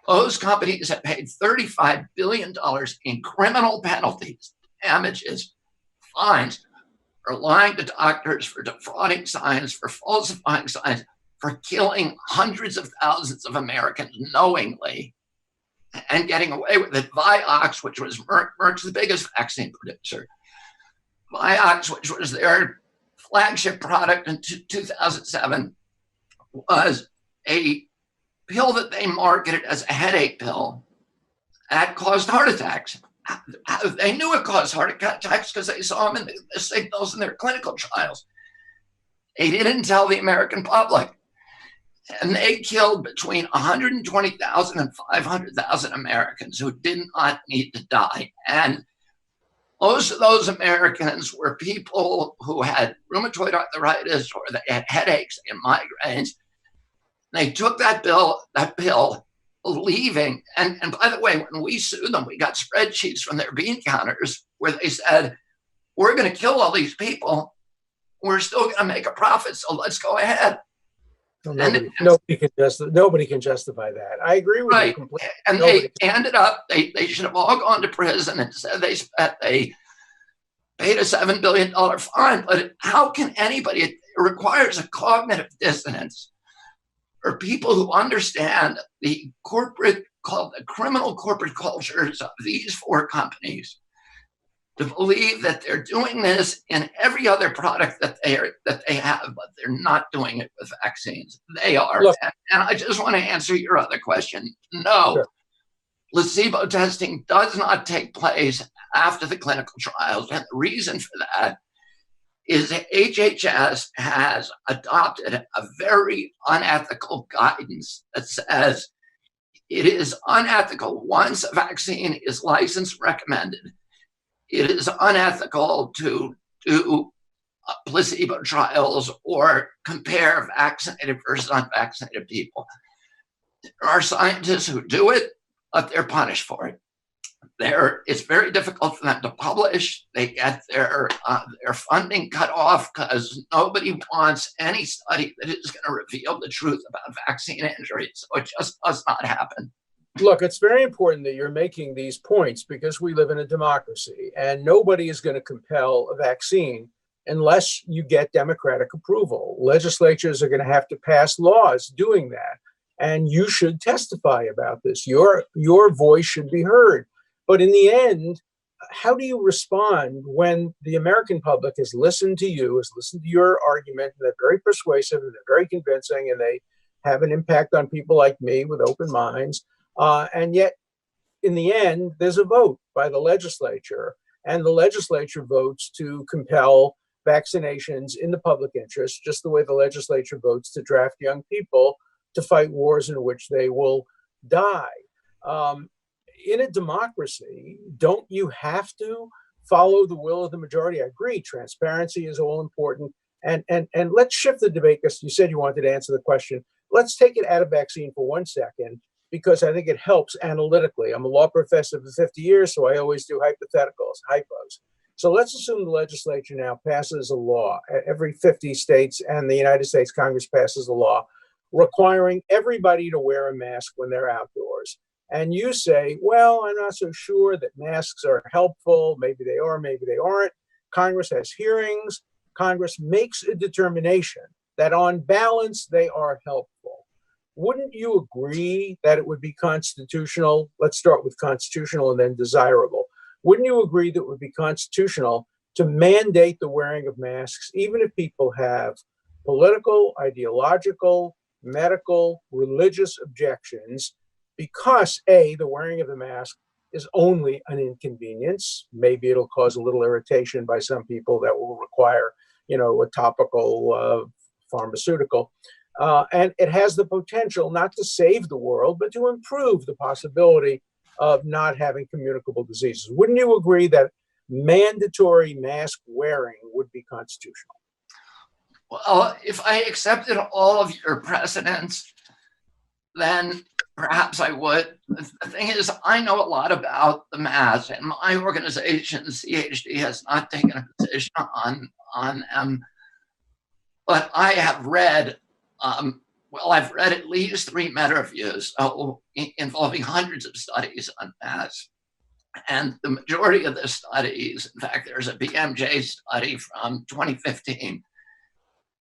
those companies have paid $35 billion in criminal penalties, damages, fines, for lying to doctors, for defrauding science, for falsifying science, for killing hundreds of thousands of Americans knowingly and getting away with it. Vioxx, which was Merck's the biggest vaccine producer. Vioxx, which was their flagship product in 2007, was a pill that they marketed as a headache pill that caused heart attacks. They knew it caused heart attacks because they saw them in the signals in their clinical trials. They didn't tell the American public. And they killed between 120,000 and 500,000 Americans who did not need to die. And most of those Americans were people who had rheumatoid arthritis, or they had headaches and migraines. They took that pill, believing, and by the way, when we sued them, we got spreadsheets from their bean counters where they said, we're going to kill all these people. We're still going to make a profit, so let's go ahead. Nobody can justify that. I agree with you completely. And they ended up, they should have all gone to prison and said they paid a $7 billion fine. But how can anybody, it requires a cognitive dissonance for people who understand the criminal corporate cultures of these four companies to believe that they're doing this in every other product that they have, but they're not doing it with vaccines. They are. Look, and I just want to answer your other question. No, sure. Placebo testing does not take place after the clinical trials. And the reason for that is that HHS has adopted a very unethical guidance that says it is unethical once a vaccine is licensed recommended. It is unethical to do placebo trials or compare vaccinated versus unvaccinated people. There are scientists who do it, but they're punished for it. It's very difficult for them to publish. They get their funding cut off because nobody wants any study that is going to reveal the truth about vaccine injuries. So it just does not happen. Look, it's very important that you're making these points because we live in a democracy and nobody is going to compel a vaccine unless you get democratic approval. Legislatures are going to have to pass laws doing that. And you should testify about this. Your voice should be heard. But in the end, how do you respond when the American public has listened to you, has listened to your argument, and they're very persuasive and they're very convincing, and they have an impact on people like me with open minds. And yet, in the end, there's a vote by the legislature, and the legislature votes to compel vaccinations in the public interest, just the way the legislature votes to draft young people to fight wars in which they will die. In a democracy, don't you have to follow the will of the majority? I agree, transparency is all important. And let's shift the debate, because you said you wanted to answer the question. Let's take it out of vaccine for 1 second, because I think it helps analytically. I'm a law professor for 50 years, so I always do hypotheticals, hypos. So let's assume the legislature now passes a law. Every 50 states and the United States Congress passes a law requiring everybody to wear a mask when they're outdoors. And you say, well, I'm not so sure that masks are helpful. Maybe they are, maybe they aren't. Congress has hearings. Congress makes a determination that on balance, they are helpful. Wouldn't you agree that it would be constitutional? Let's start with constitutional and then desirable. Wouldn't you agree that it would be constitutional to mandate the wearing of masks, even if people have political, ideological, medical, religious objections, because A, the wearing of the mask is only an inconvenience. Maybe it'll cause a little irritation by some people that will require, a topical pharmaceutical. And it has the potential not to save the world, but to improve the possibility of not having communicable diseases. Wouldn't you agree that mandatory mask wearing would be constitutional? Well, if I accepted all of your precedents, then perhaps I would. The thing is, I know a lot about the mask, and my organization, CHD, has not taken a position on them. But I have read, I've read at least 3 meta-reviews involving hundreds of studies on masks. And the majority of the studies, in fact, there's a BMJ study from 2015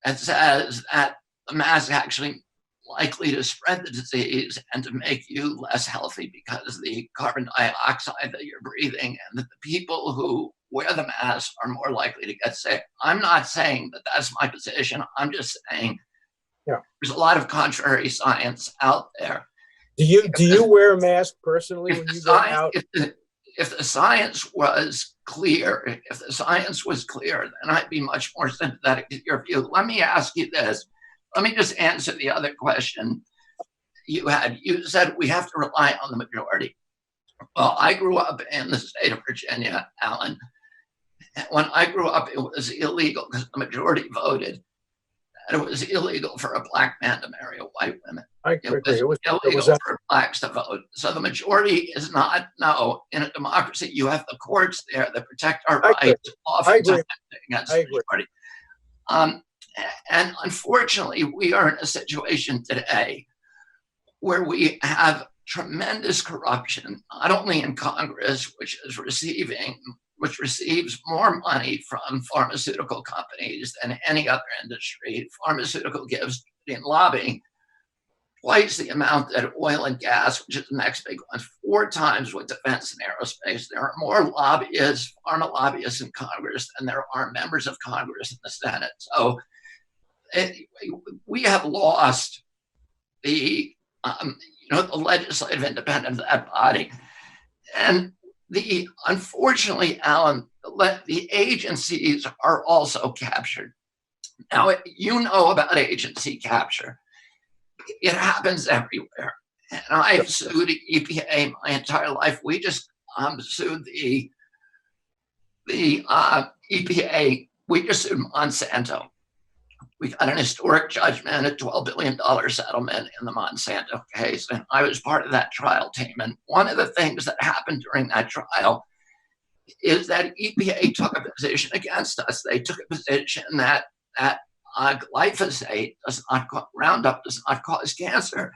that says that the mask actually likely to spread the disease and to make you less healthy because of the carbon dioxide that you're breathing, and that the people who wear the mask are more likely to get sick. I'm not saying that that's my position. I'm just saying there's a lot of contrary science out there. Do you wear a mask personally when you go out? If the science was clear, then I'd be much more sympathetic to your view. Let me ask you this. Let me just answer the other question you had. You said we have to rely on the majority. Well, I grew up in the state of Virginia, Alan. When I grew up, it was illegal because the majority voted that it was illegal for a black man to marry a white woman. I agree. It was illegal for blacks to vote. So the majority is not, no, in a democracy, you have the courts there that protect our rights. Oftentimes against the majority. And unfortunately, we are in a situation today where we have tremendous corruption, not only in Congress, which receives more money from pharmaceutical companies than any other industry. Pharmaceutical gives in lobbying, twice the amount that oil and gas, which is the next big one, 4 times with defense and aerospace. There are more lobbyists, pharma lobbyists in Congress than there are members of Congress in the Senate. So we have lost the the legislative independence of that body. And unfortunately, Alan, the agencies are also captured. Now, you know about agency capture. It happens everywhere. And I've sued EPA my entire life. We just sued the EPA. We just sued Monsanto. We got an historic judgment, a $12 billion settlement in the Monsanto case. And I was part of that trial team. And one of the things that happened during that trial is that EPA took a position against us. They took a position that glyphosate Roundup does not cause cancer.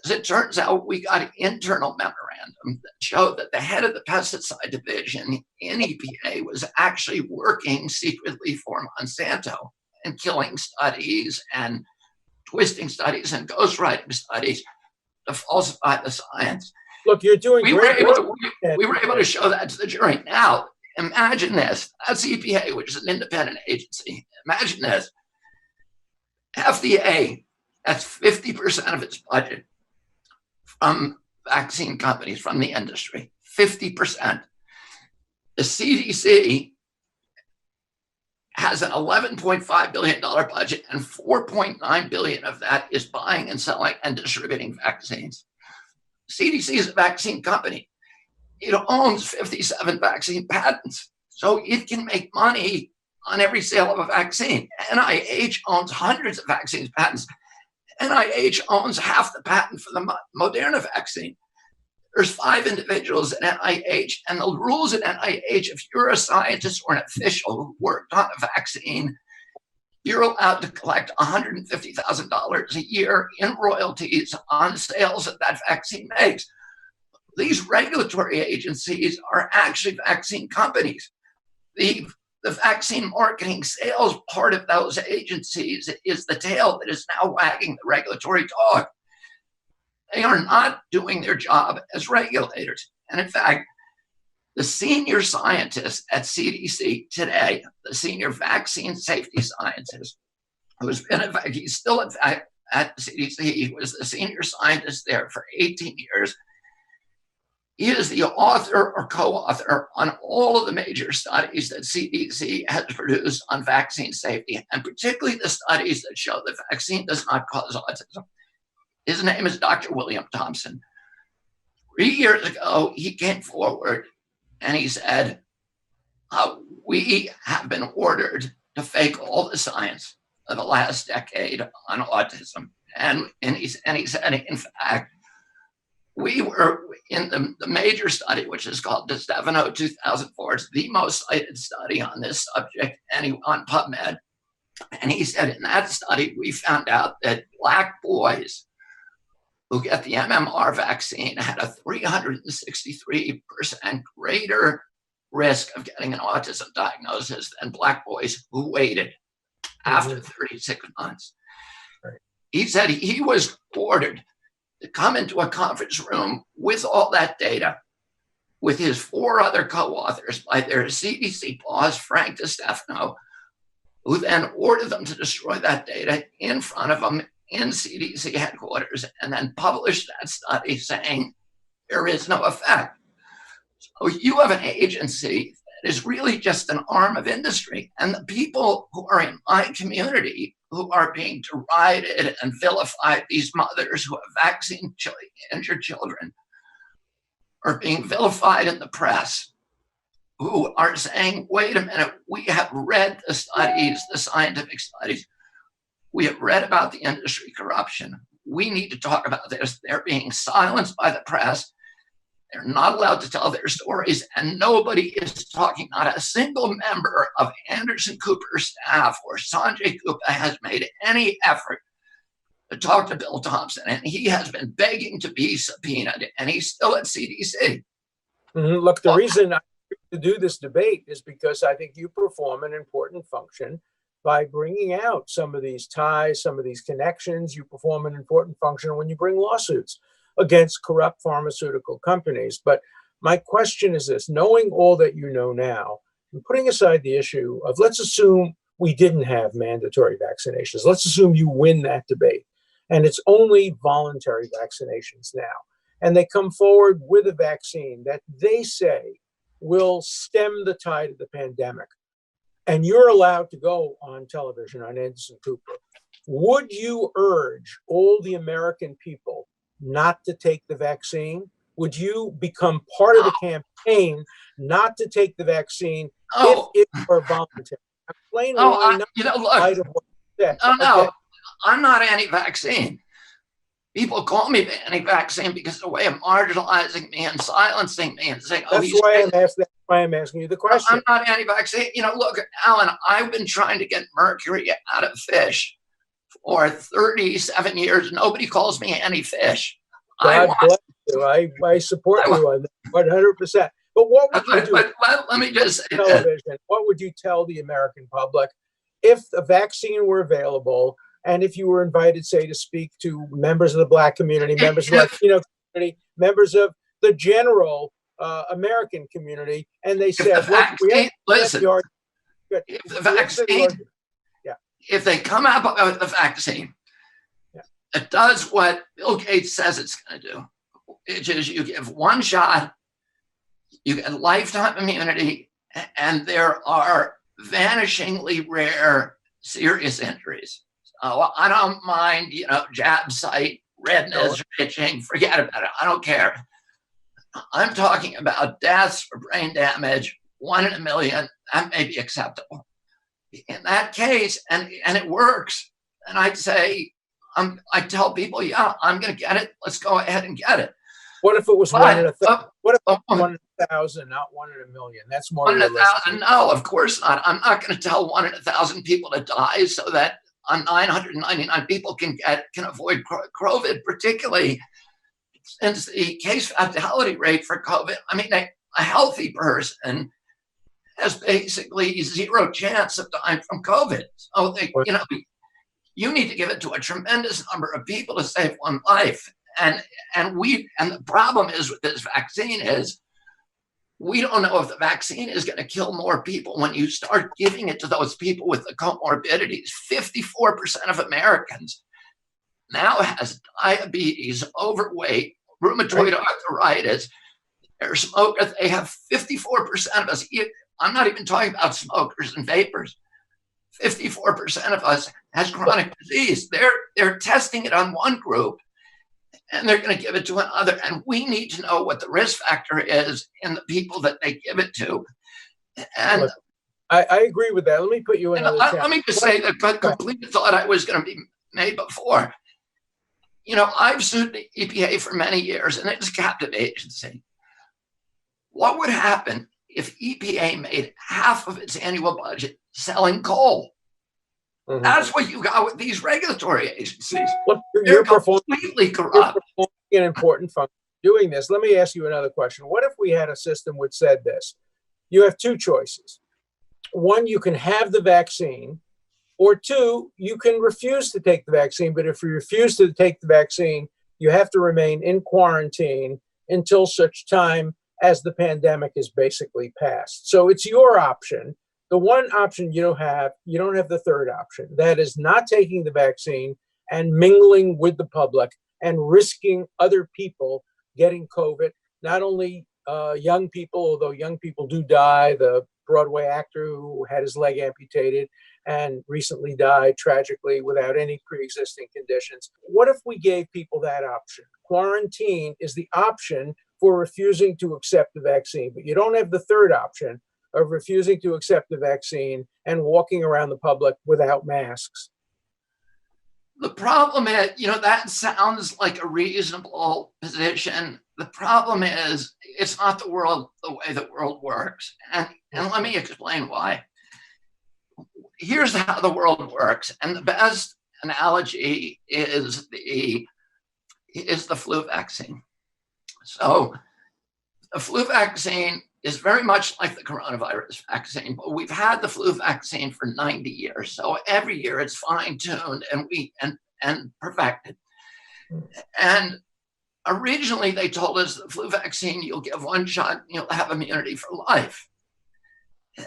As it turns out, we got an internal memorandum that showed that the head of the pesticide division in EPA was actually working secretly for Monsanto and killing studies and twisting studies and ghostwriting studies to falsify the science. Look, you're doing great. We were able to show that to the jury. Now, imagine this. That's EPA, which is an independent agency. Imagine this. FDA, that's 50% of its budget from vaccine companies, from the industry. 50%. The CDC has an $11.5 billion budget, and $4.9 billion of that is buying and selling and distributing vaccines. CDC is a vaccine company. It owns 57 vaccine patents, so it can make money on every sale of a vaccine. NIH owns hundreds of vaccine patents. NIH owns half the patent for the Moderna vaccine. There's 5 individuals at NIH, and the rules at NIH, if you're a scientist or an official who worked on a vaccine, you're allowed to collect $150,000 a year in royalties on sales that that vaccine makes. These regulatory agencies are actually vaccine companies. The vaccine marketing sales part of those agencies is the tail that is now wagging the regulatory dog. They are not doing their job as regulators. And in fact, the senior scientist at CDC today, the senior vaccine safety scientist, who's been, in fact, he's still in fact at CDC, he was the senior scientist there for 18 years. He is the author or co-author on all of the major studies that CDC has produced on vaccine safety, and particularly the studies that show the vaccine does not cause autism. His name is Dr. William Thompson. 3 years ago, he came forward and he said, we have been ordered to fake all the science of the last decade on autism. And he said, in fact, we were in the major study, which is called DeStefano 2004. It's the most cited study on this subject on PubMed. And he said, in that study, we found out that Black boys who get the MMR vaccine had a 363% greater risk of getting an autism diagnosis than Black boys who waited after 36 months. Right. He said he was ordered to come into a conference room with all that data with his 4 other co-authors by their CDC boss, Frank DeStefano, who then ordered them to destroy that data in front of them in CDC headquarters and then published that study saying there is no effect. So you have an agency that is really just an arm of industry. And the people who are in my community who are being derided and vilified, these mothers who have vaccine-injured children, are being vilified in the press, who are saying, wait a minute, we have read the studies, the scientific studies. We have read about the industry corruption. We need to talk about this. They're being silenced by the press. They're not allowed to tell their stories, and nobody is talking. Not a single member of Anderson Cooper's staff or Sanjay Gupta has made any effort to talk to Bill Thompson, and he has been begging to be subpoenaed, and he's still at CDC. Look, the reason I to do this debate is because I think you perform an important function by bringing out some of these ties, some of these connections. You perform an important function when you bring lawsuits against corrupt pharmaceutical companies. But my question is this, knowing all that you know now, and putting aside the issue of, let's assume we didn't have mandatory vaccinations. Let's assume you win that debate and it's only voluntary vaccinations now. And they come forward with a vaccine that they say will stem the tide of the pandemic. And you're allowed to go on television on Anderson Cooper. Would you urge all the American people not to take the vaccine? Would you become part of the campaign not to take the vaccine if it were voluntary? Explain why not. Look, Of what you said. no, I'm not anti-vaccine. People call me anti-vaccine because of the way of marginalizing me and silencing me and saying, that's why I'm asking you the question. I'm not anti-vaccine. Look, Alan, I've been trying to get mercury out of fish for 37 years. Nobody calls me anti-fish. God bless you. I support you on that 100%. But what would you do? But let me just say television. What would you tell the American public if a vaccine were available and if you were invited, say, to speak to members of the Black community, members of the Latino community, members of the general American community, and they said, if they come out with the vaccine, it does what Bill Gates says it's going to do, which is you give one shot, you get lifetime immunity, and there are vanishingly rare serious injuries. So I don't mind, jab site, redness, itching, forget about it. I don't care. I'm talking about deaths for brain damage, 1 in a million. That may be acceptable. In that case, and it works, and I'd say, I tell people, I'm going to get it. Let's go ahead and get it. What if it was 1 in 1,000? What if 1 in 1,000, not 1 in a million? That's more 1 in 1,000. No, of course not. I'm not going to tell 1 in 1,000 people to die so that 999 people can avoid COVID, particularly since the case fatality rate for COVID. I mean, a healthy person has basically zero chance of dying from COVID. So you need to give it to a tremendous number of people to save one life. And the problem is with this vaccine is we don't know if the vaccine is going to kill more people when you start giving it to those people with the comorbidities. 54% of Americans now has diabetes, overweight, rheumatoid arthritis. They're smokers. They have 54% of us. I'm not even talking about smokers and vapors. 54% of us has chronic disease. They're testing it on one group, and they're going to give it to another. And we need to know what the risk factor is in the people that they give it to. And I agree with that. Let me put you in. Let me just say that complete thought I was going to be made before. I've sued the EPA for many years, and it's a captive agency. What would happen if EPA made half of its annual budget selling coal? Mm-hmm. That's what you got with these regulatory agencies. Well, they're completely corrupt. You're performing an important function doing this. Let me ask you another question. What if we had a system which said this? You have two choices. One, you can have the vaccine, or two, you can refuse to take the vaccine. But if you refuse to take the vaccine, you have to remain in quarantine until such time as the pandemic is basically passed. So it's your option. The one option you don't have the third option. That is not taking the vaccine and mingling with the public and risking other people getting COVID. Not only young people, although young people do die. The Broadway actor who had his leg amputated and recently died tragically without any pre-existing conditions. What if we gave people that option? Quarantine is the option for refusing to accept the vaccine, but you don't have the third option of refusing to accept the vaccine and walking around the public without masks. The problem is, that sounds like a reasonable position. The problem is, it's not the way the world works. And let me explain why. Here's how the world works. And the best analogy is the flu vaccine. So the flu vaccine is very much like the coronavirus vaccine, but we've had the flu vaccine for 90 years. So every year it's fine-tuned and perfected. And originally they told us the flu vaccine, you'll give one shot, you'll have immunity for life.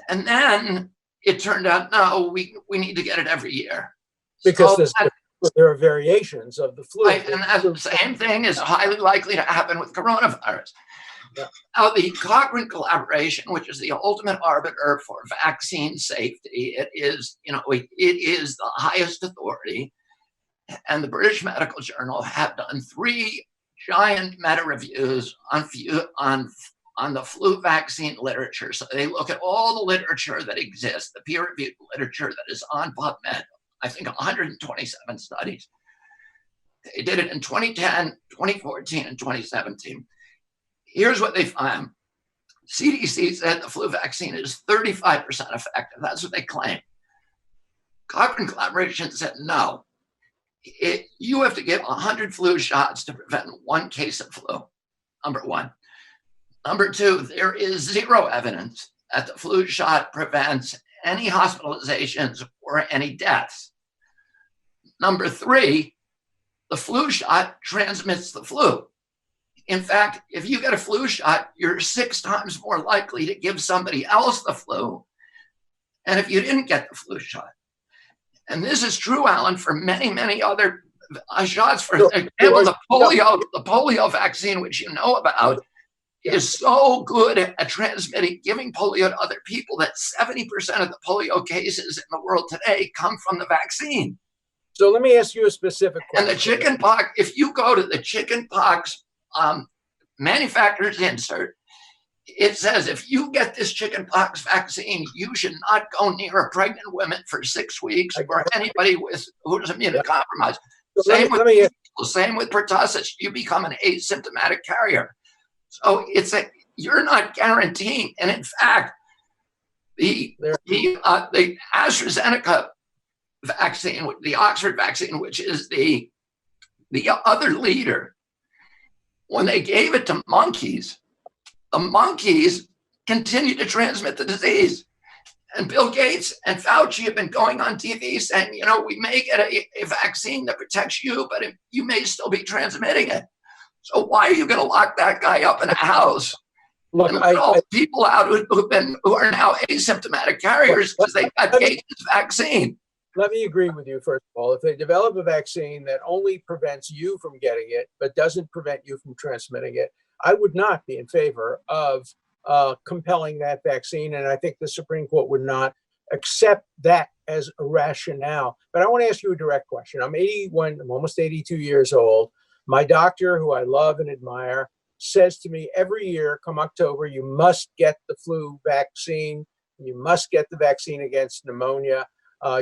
And then it turned out, no, we need to get it every year. Because there are variations of the flu. Right, and the same thing is highly likely to happen with coronavirus. Yeah. Now, the Cochrane collaboration, which is the ultimate arbiter for vaccine safety, it is the highest authority. And the British Medical Journal have done 3 giant meta-reviews on the flu vaccine literature. So they look at all the literature that exists, the peer-reviewed literature that is on PubMed, I think 127 studies. They did it in 2010, 2014, and 2017. Here's what they found. CDC said the flu vaccine is 35% effective. That's what they claim. Cochrane collaboration said no. You have to give 100 flu shots to prevent 1 case of flu, number 1. Number 2, there is 0 evidence that the flu shot prevents any hospitalizations or any deaths. Number 3, the flu shot transmits the flu. In fact, if you get a flu shot, you're 6 times more likely to give somebody else the flu than if you didn't get the flu shot. And this is true, Alan, for many, many other shots. For example, the polio vaccine, which you know about, is so good at transmitting, giving polio to other people that 70% of the polio cases in the world today come from the vaccine. So let me ask you a specific question. And the chicken pox, if you go to the chicken pox manufacturer's insert, it says if you get this chicken pox vaccine, you should not go near a pregnant woman for 6 weeks or anybody who's immunocompromised. Same with pertussis. You become an asymptomatic carrier. So you're not guaranteeing. And in fact, the AstraZeneca vaccine, the Oxford vaccine, which is the other leader, when they gave it to monkeys, the monkeys continue to transmit the disease. And Bill Gates and Fauci have been going on TV saying, we may get a vaccine that protects you, but you may still be transmitting it. So why are you going to lock that guy up in a house? Look, all people out who are now asymptomatic carriers because they got Gates' vaccine. Let me agree with you, first of all. If they develop a vaccine that only prevents you from getting it, but doesn't prevent you from transmitting it, I would not be in favor of compelling that vaccine. And I think the Supreme Court would not accept that as a rationale. But I want to ask you a direct question. I'm 81, I'm almost 82 years old. My doctor, who I love and admire, says to me every year, come October, you must get the flu vaccine. You must get the vaccine against pneumonia.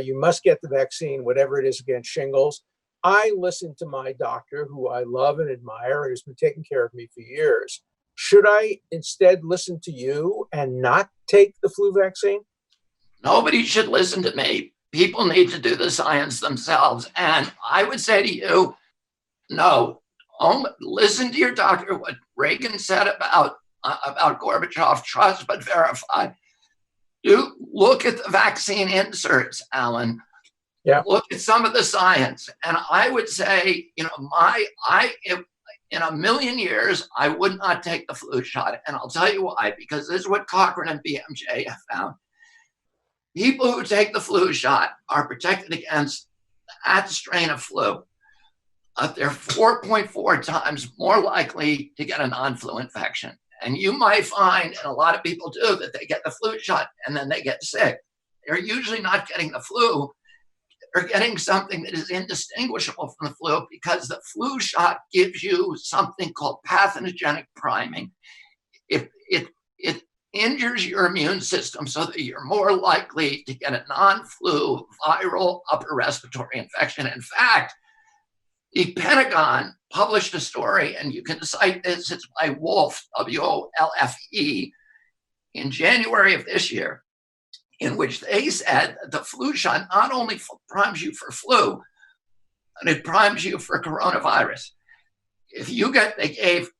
You must get the vaccine, whatever it is, against shingles. I listen to my doctor, who I love and admire, and has been taking care of me for years. Should I instead listen to you and not take the flu vaccine? Nobody should listen to me. People need to do the science themselves. And I would say to you, no, listen to your doctor. What Reagan said about Gorbachev, trust but verify. You look at the vaccine inserts, Alan. Yeah. Look at some of the science. And I would say, in a million years, I would not take the flu shot. And I'll tell you why, because this is what Cochrane and BMJ have found. People who take the flu shot are protected against that strain of flu. They're 4.4 times more likely to get a non-flu infection. And you might find, and a lot of people do, that they get the flu shot and then they get sick. They're usually not getting the flu. They're getting something that is indistinguishable from the flu because the flu shot gives you something called pathogenic priming. It injures your immune system so that you're more likely to get a non-flu viral upper respiratory infection. In fact, the Pentagon published a story, and you can cite this, it's by Wolfe, W-O-L-F-E, in January of this year, in which they said that the flu shot not only primes you for flu, but it primes you for coronavirus. They gave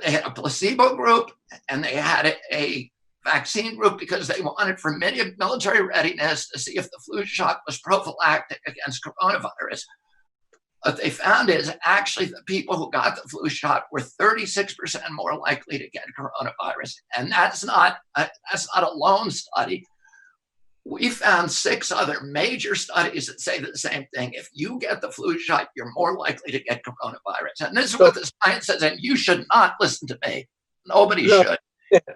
they had a placebo group and they had a vaccine group because they wanted for military readiness to see if the flu shot was prophylactic against coronavirus. What they found is actually the people who got the flu shot were 36% more likely to get coronavirus. And that's not a lone study. We found 6 other major studies that say the same thing. If you get the flu shot, you're more likely to get coronavirus. And this is what the science says, and you should not listen to me. Nobody should.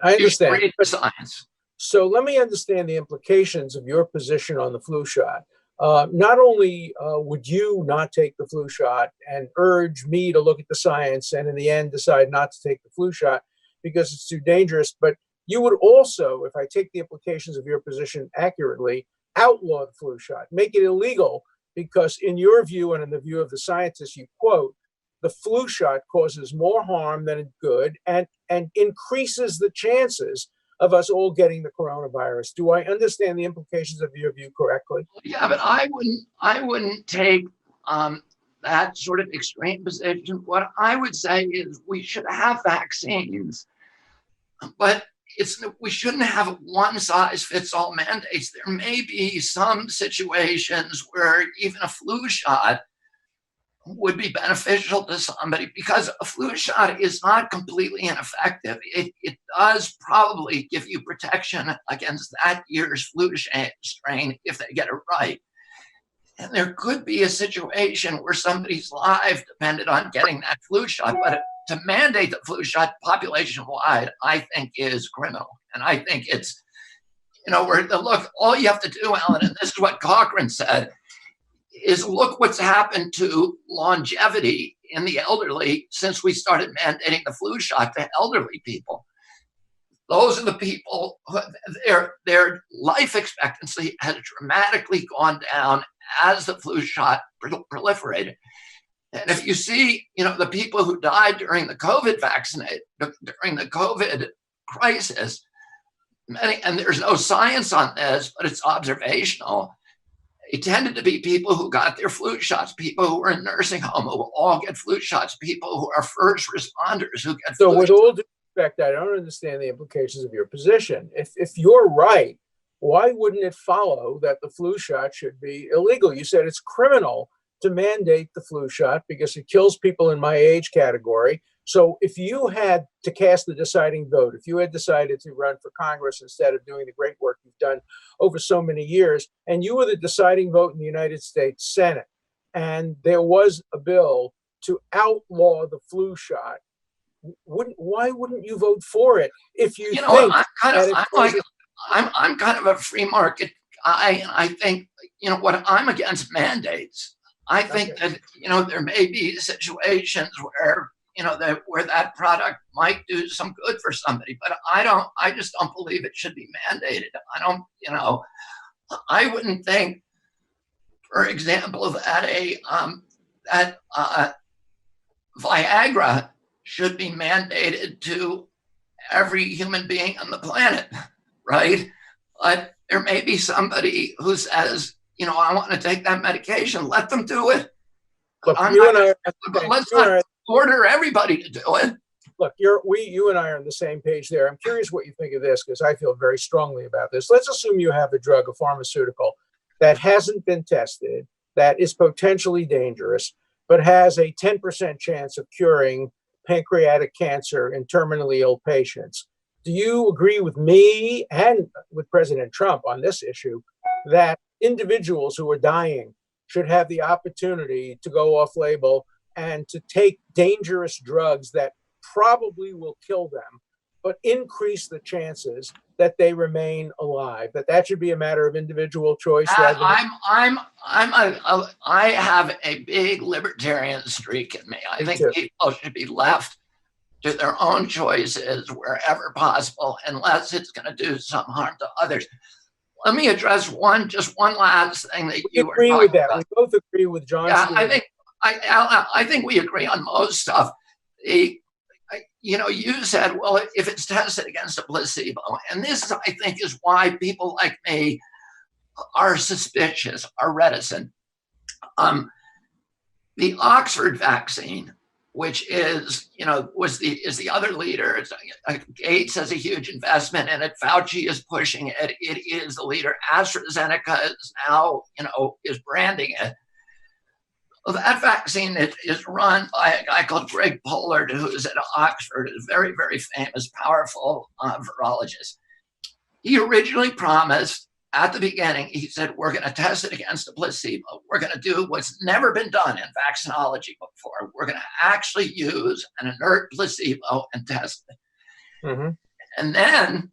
I understand. Read the science. So let me understand the implications of your position on the flu shot. Not only would you not take the flu shot and urge me to look at the science and in the end decide not to take the flu shot because it's too dangerous, but you would also, if I take the implications of your position accurately, outlaw the flu shot, make it illegal because in your view and in the view of the scientists you quote, the flu shot causes more harm than good and increases the chances of us all getting the coronavirus. Do I understand the implications of your view correctly? Yeah, but I wouldn't take that sort of extreme position. What I would say is we should have vaccines, but we shouldn't have one size fits all mandates. There may be some situations where even a flu shot would be beneficial to somebody because a flu shot is not completely ineffective. It does probably give you protection against that year's flu strain if they get it right. And there could be a situation where somebody's life depended on getting that flu shot, but to mandate the flu shot population-wide, I think is criminal. And I think it's, look, all you have to do, Alan, and this is what Cochrane said, is look what's happened to longevity in the elderly since we started mandating the flu shot to elderly people. Those are the people who their life expectancy has dramatically gone down as the flu shot proliferated. And if you see, the people who died during the COVID during the COVID crisis, and there's no science on this, but it's observational. It tended to be people who got their flu shots, people who were in nursing home who all get flu shots, people who are first responders who get flu shots. So with all due respect, I don't understand the implications of your position. If you're right, why wouldn't it follow that the flu shot should be illegal? You said it's criminal to mandate the flu shot because it kills people in my age category. So if you had to cast the deciding vote, if you had decided to run for Congress instead of doing the great work you've done over so many years, and you were the deciding vote in the United States Senate, and there was a bill to outlaw the flu shot, why wouldn't you vote for it if you think I'm kind of a free market guy, and I think I'm against mandates. I think that there may be situations where where that product might do some good for somebody, but I just don't believe it should be mandated. I wouldn't think, for example, that Viagra should be mandated to every human being on the planet, right? But there may be somebody who says, I want to take that medication. Let them do it. Look, let's not order everybody to do it. Look, you and I are on the same page there. I'm curious what you think of this because I feel very strongly about this. Let's assume you have a drug, a pharmaceutical, that hasn't been tested, that is potentially dangerous, but has a 10% chance of curing pancreatic cancer in terminally ill patients. Do you agree with me and with President Trump on this issue that individuals who are dying should have the opportunity to go off label and to take dangerous drugs that probably will kill them, but increase the chances that they remain alive? That should be a matter of individual choice. I have a big libertarian streak in me. I think people should be left to their own choices wherever possible, unless it's going to do some harm to others. Let me address one last thing that you were talking about. We both agree with John. Yeah, I think we agree on most stuff. You said, well, if it's tested against a placebo, and this, I think, is why people like me are suspicious, are reticent. The Oxford vaccine which is, is the other leader. Gates has a huge investment in it. Fauci is pushing it. It is the leader. AstraZeneca is now, is branding it. Well, that vaccine is run by a guy called Greg Pollard, who's at Oxford, a very, very famous, powerful virologist. He originally promised at the beginning, he said, we're going to test it against a placebo. We're going to do what's never been done in vaccinology before. We're going to actually use an inert placebo and test it. Mm-hmm. And then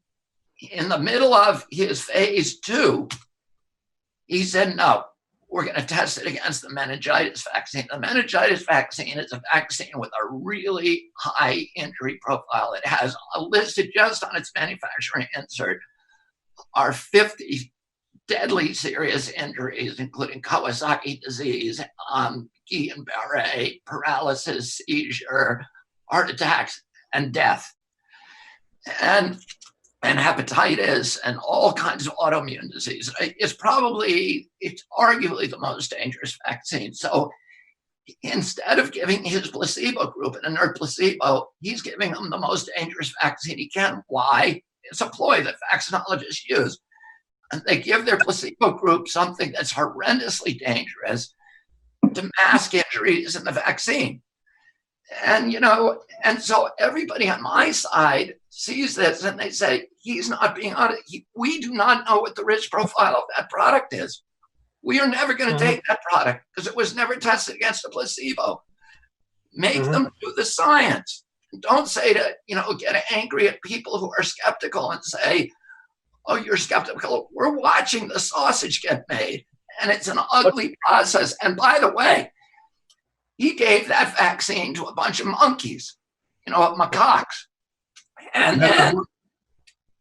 in the middle of his phase 2, he said, no, we're going to test it against the meningitis vaccine. The meningitis vaccine is a vaccine with a really high injury profile. It has listed just on its manufacturing insert are 50 deadly serious injuries, including Kawasaki disease, Guillain-Barré, paralysis, seizure, heart attacks, and death, and hepatitis, and all kinds of autoimmune disease. It's arguably the most dangerous vaccine. So instead of giving his placebo group an inert placebo, he's giving them the most dangerous vaccine he can. Why? It's a ploy that vaccinologists use. And they give their placebo group something that's horrendously dangerous to mask injuries in the vaccine. And, and so everybody on my side sees this and they say, he's not being honest. We do not know what the risk profile of that product is. We are never going to take that product because it was never tested against a placebo. Make them do the science. Don't say to, get angry at people who are skeptical and say, oh, you're skeptical. We're watching the sausage get made, and it's an ugly process. And by the way, he gave that vaccine to a bunch of monkeys, macaques. And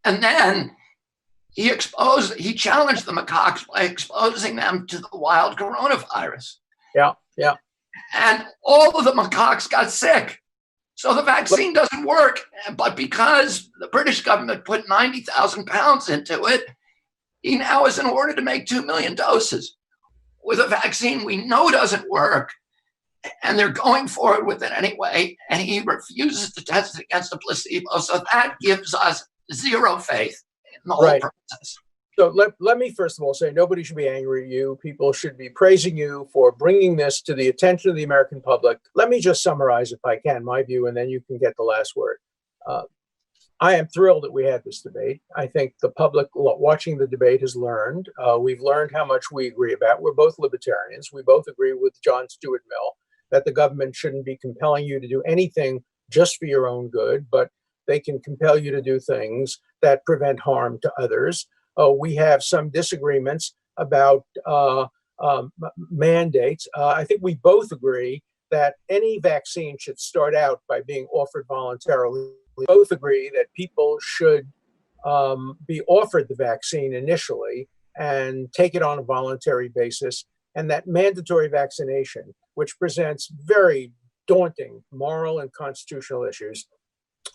then he challenged the macaques by exposing them to the wild coronavirus. Yeah, yeah. And all of the macaques got sick. So the vaccine doesn't work, but because the British government put 90,000 pounds into it, he now is in order to make 2 million doses with a vaccine we know doesn't work, and they're going forward with it anyway, and he refuses to test it against a placebo. So that gives us zero faith in the whole process. So let me first of all say nobody should be angry at you. People should be praising you for bringing this to the attention of the American public. Let me just summarize, if I can, my view, and then you can get the last word. I am thrilled that we had this debate. I think the public watching the debate has learned. We've learned how much we agree about. We're both libertarians. We both agree with John Stuart Mill that the government shouldn't be compelling you to do anything just for your own good, but they can compel you to do things that prevent harm to others. We have some disagreements about mandates. I think we both agree that any vaccine should start out by being offered voluntarily. We both agree that people should be offered the vaccine initially and take it on a voluntary basis, and that mandatory vaccination, which presents very daunting moral and constitutional issues,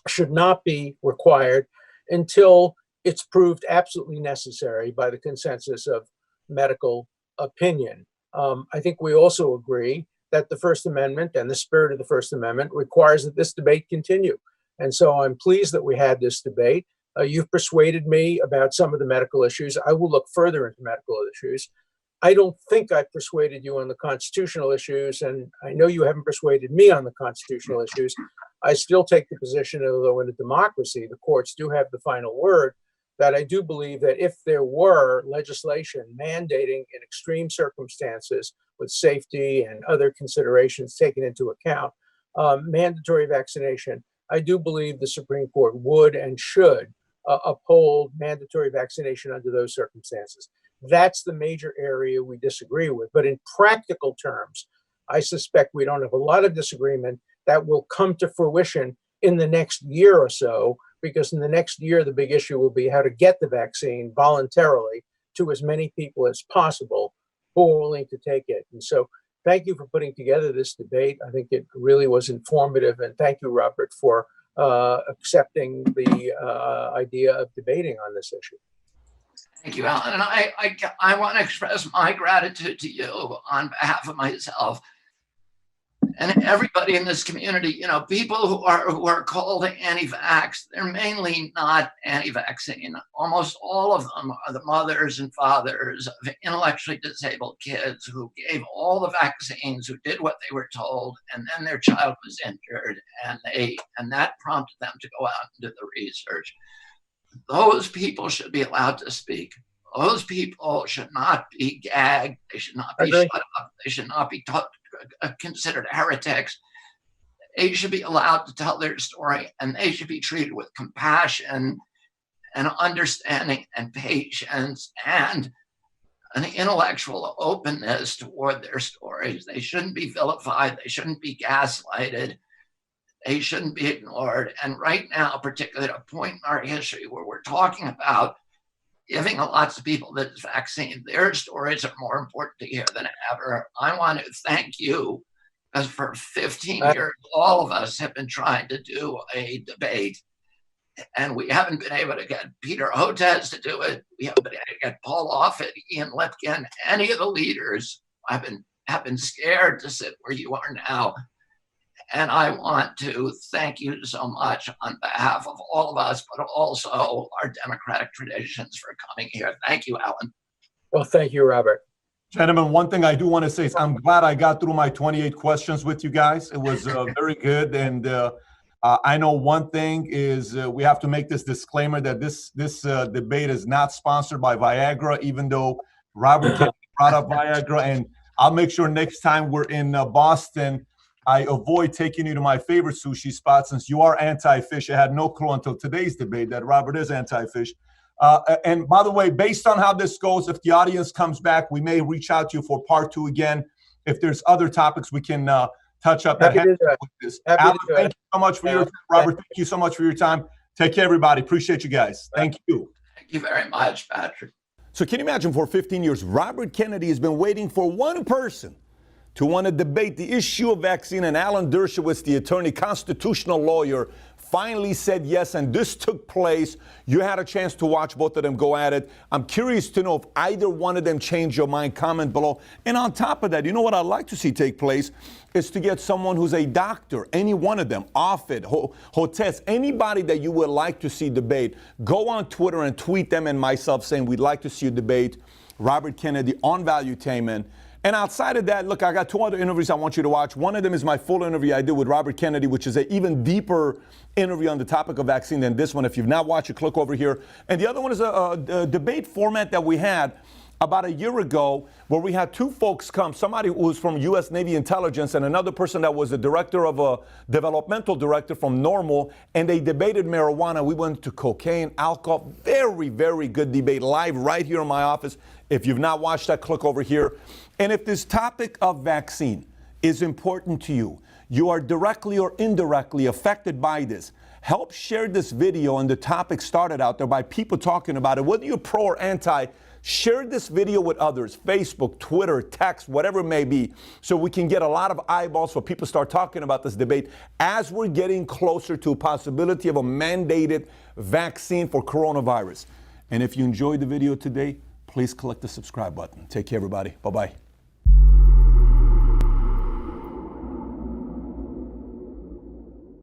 should not be required until it's proved absolutely necessary by the consensus of medical opinion. I think we also agree that the First Amendment and the spirit of the First Amendment requires that this debate continue. And so I'm pleased that we had this debate. You've persuaded me about some of the medical issues. I will look further into medical issues. I don't think I've persuaded you on the constitutional issues, and I know you haven't persuaded me on the constitutional issues. I still take the position, although in a democracy, the courts do have the final word, that I do believe that if there were legislation mandating in extreme circumstances with safety and other considerations taken into account, mandatory vaccination, I do believe the Supreme Court would and should uphold mandatory vaccination under those circumstances. That's the major area we disagree with. But in practical terms, I suspect we don't have a lot of disagreement that will come to fruition in the next year or so, because in the next year, the big issue will be how to get the vaccine voluntarily to as many people as possible who are willing to take it. And so thank you for putting together this debate. I think it really was informative. And thank you, Robert, for accepting the idea of debating on this issue. Thank you, Alan. And I want to express my gratitude to you on behalf of myself. And everybody in this community, you know, people who are called anti-vax, they're mainly not anti-vaccine. Almost all of them are the mothers and fathers of intellectually disabled kids who gave all the vaccines, who did what they were told, and then their child was injured, and that prompted them to go out and do the research. Those people should be allowed to speak. Those people should not be gagged. They should not be shut up. They should not be considered heretics. They should be allowed to tell their story, and they should be treated with compassion and understanding and patience and an intellectual openness toward their stories. They shouldn't be vilified. They shouldn't be gaslighted. They shouldn't be ignored. And right now, particularly at a point in our history where we're talking about giving lots of people this vaccine, their stories are more important to hear than ever. I want to thank you, because for 15 years, all of us have been trying to do a debate, and we haven't been able to get Peter Hotez to do it. We haven't been able to get Paul Offit, Ian Lipkin, any of the leaders have been scared to sit where you are now. And I want to thank you so much on behalf of all of us, but also our democratic traditions, for coming here. Thank you, Alan. Well, thank you, Robert. Gentlemen, one thing I do want to say is I'm glad I got through my 28 questions with you guys. It was very good. And I know one thing is we have to make this disclaimer that this debate is not sponsored by Viagra, even though Robert Kennedy brought up Viagra. And I'll make sure next time we're in Boston, I avoid taking you to my favorite sushi spot, since you are anti-fish. I had no clue until today's debate that Robert is anti-fish. And by the way, based on how this goes, if the audience comes back, we may reach out to you for part 2 again. If there's other topics we can touch up. Happy to do it. Alan, thank you so much for your time. Robert, thank you so much for your time. Take care, everybody. Appreciate you guys. Thank you. Thank you very much, Patrick. So can you imagine, for 15 years, Robert Kennedy has been waiting for one person to want to debate the issue of vaccine, and Alan Dershowitz, the attorney, constitutional lawyer, finally said yes, and this took place. You had a chance to watch both of them go at it. I'm curious to know if either one of them changed your mind. Comment below. And on top of that, you know what I'd like to see take place is to get someone who's a doctor, any one of them, Offit, Hotez, anybody that you would like to see debate. Go on Twitter and tweet them and myself saying we'd like to see you debate Robert Kennedy on Valuetainment. And outside of that, look, I got 2 other interviews I want you to watch. One of them is my full interview I did with Robert Kennedy, which is an even deeper interview on the topic of vaccine than this one. If you've not watched it, click over here. And the other one is a debate format that we had about a year ago, where we had 2 folks come, somebody who was from U.S. Navy intelligence and another person that was a director of a developmental director from Normal, and they debated marijuana. We went to cocaine, alcohol. Very, very good debate, live right here in my office. If you've not watched that, click over here. And if this topic of vaccine is important to you, you are directly or indirectly affected by this, help share this video. And the topic started out there by people talking about it. Whether you're pro or anti, share this video with others, Facebook, Twitter, text, whatever it may be, so we can get a lot of eyeballs so people start talking about this debate as we're getting closer to a possibility of a mandated vaccine for coronavirus. And if you enjoyed the video today, please click the subscribe button. Take care, everybody. Bye-bye.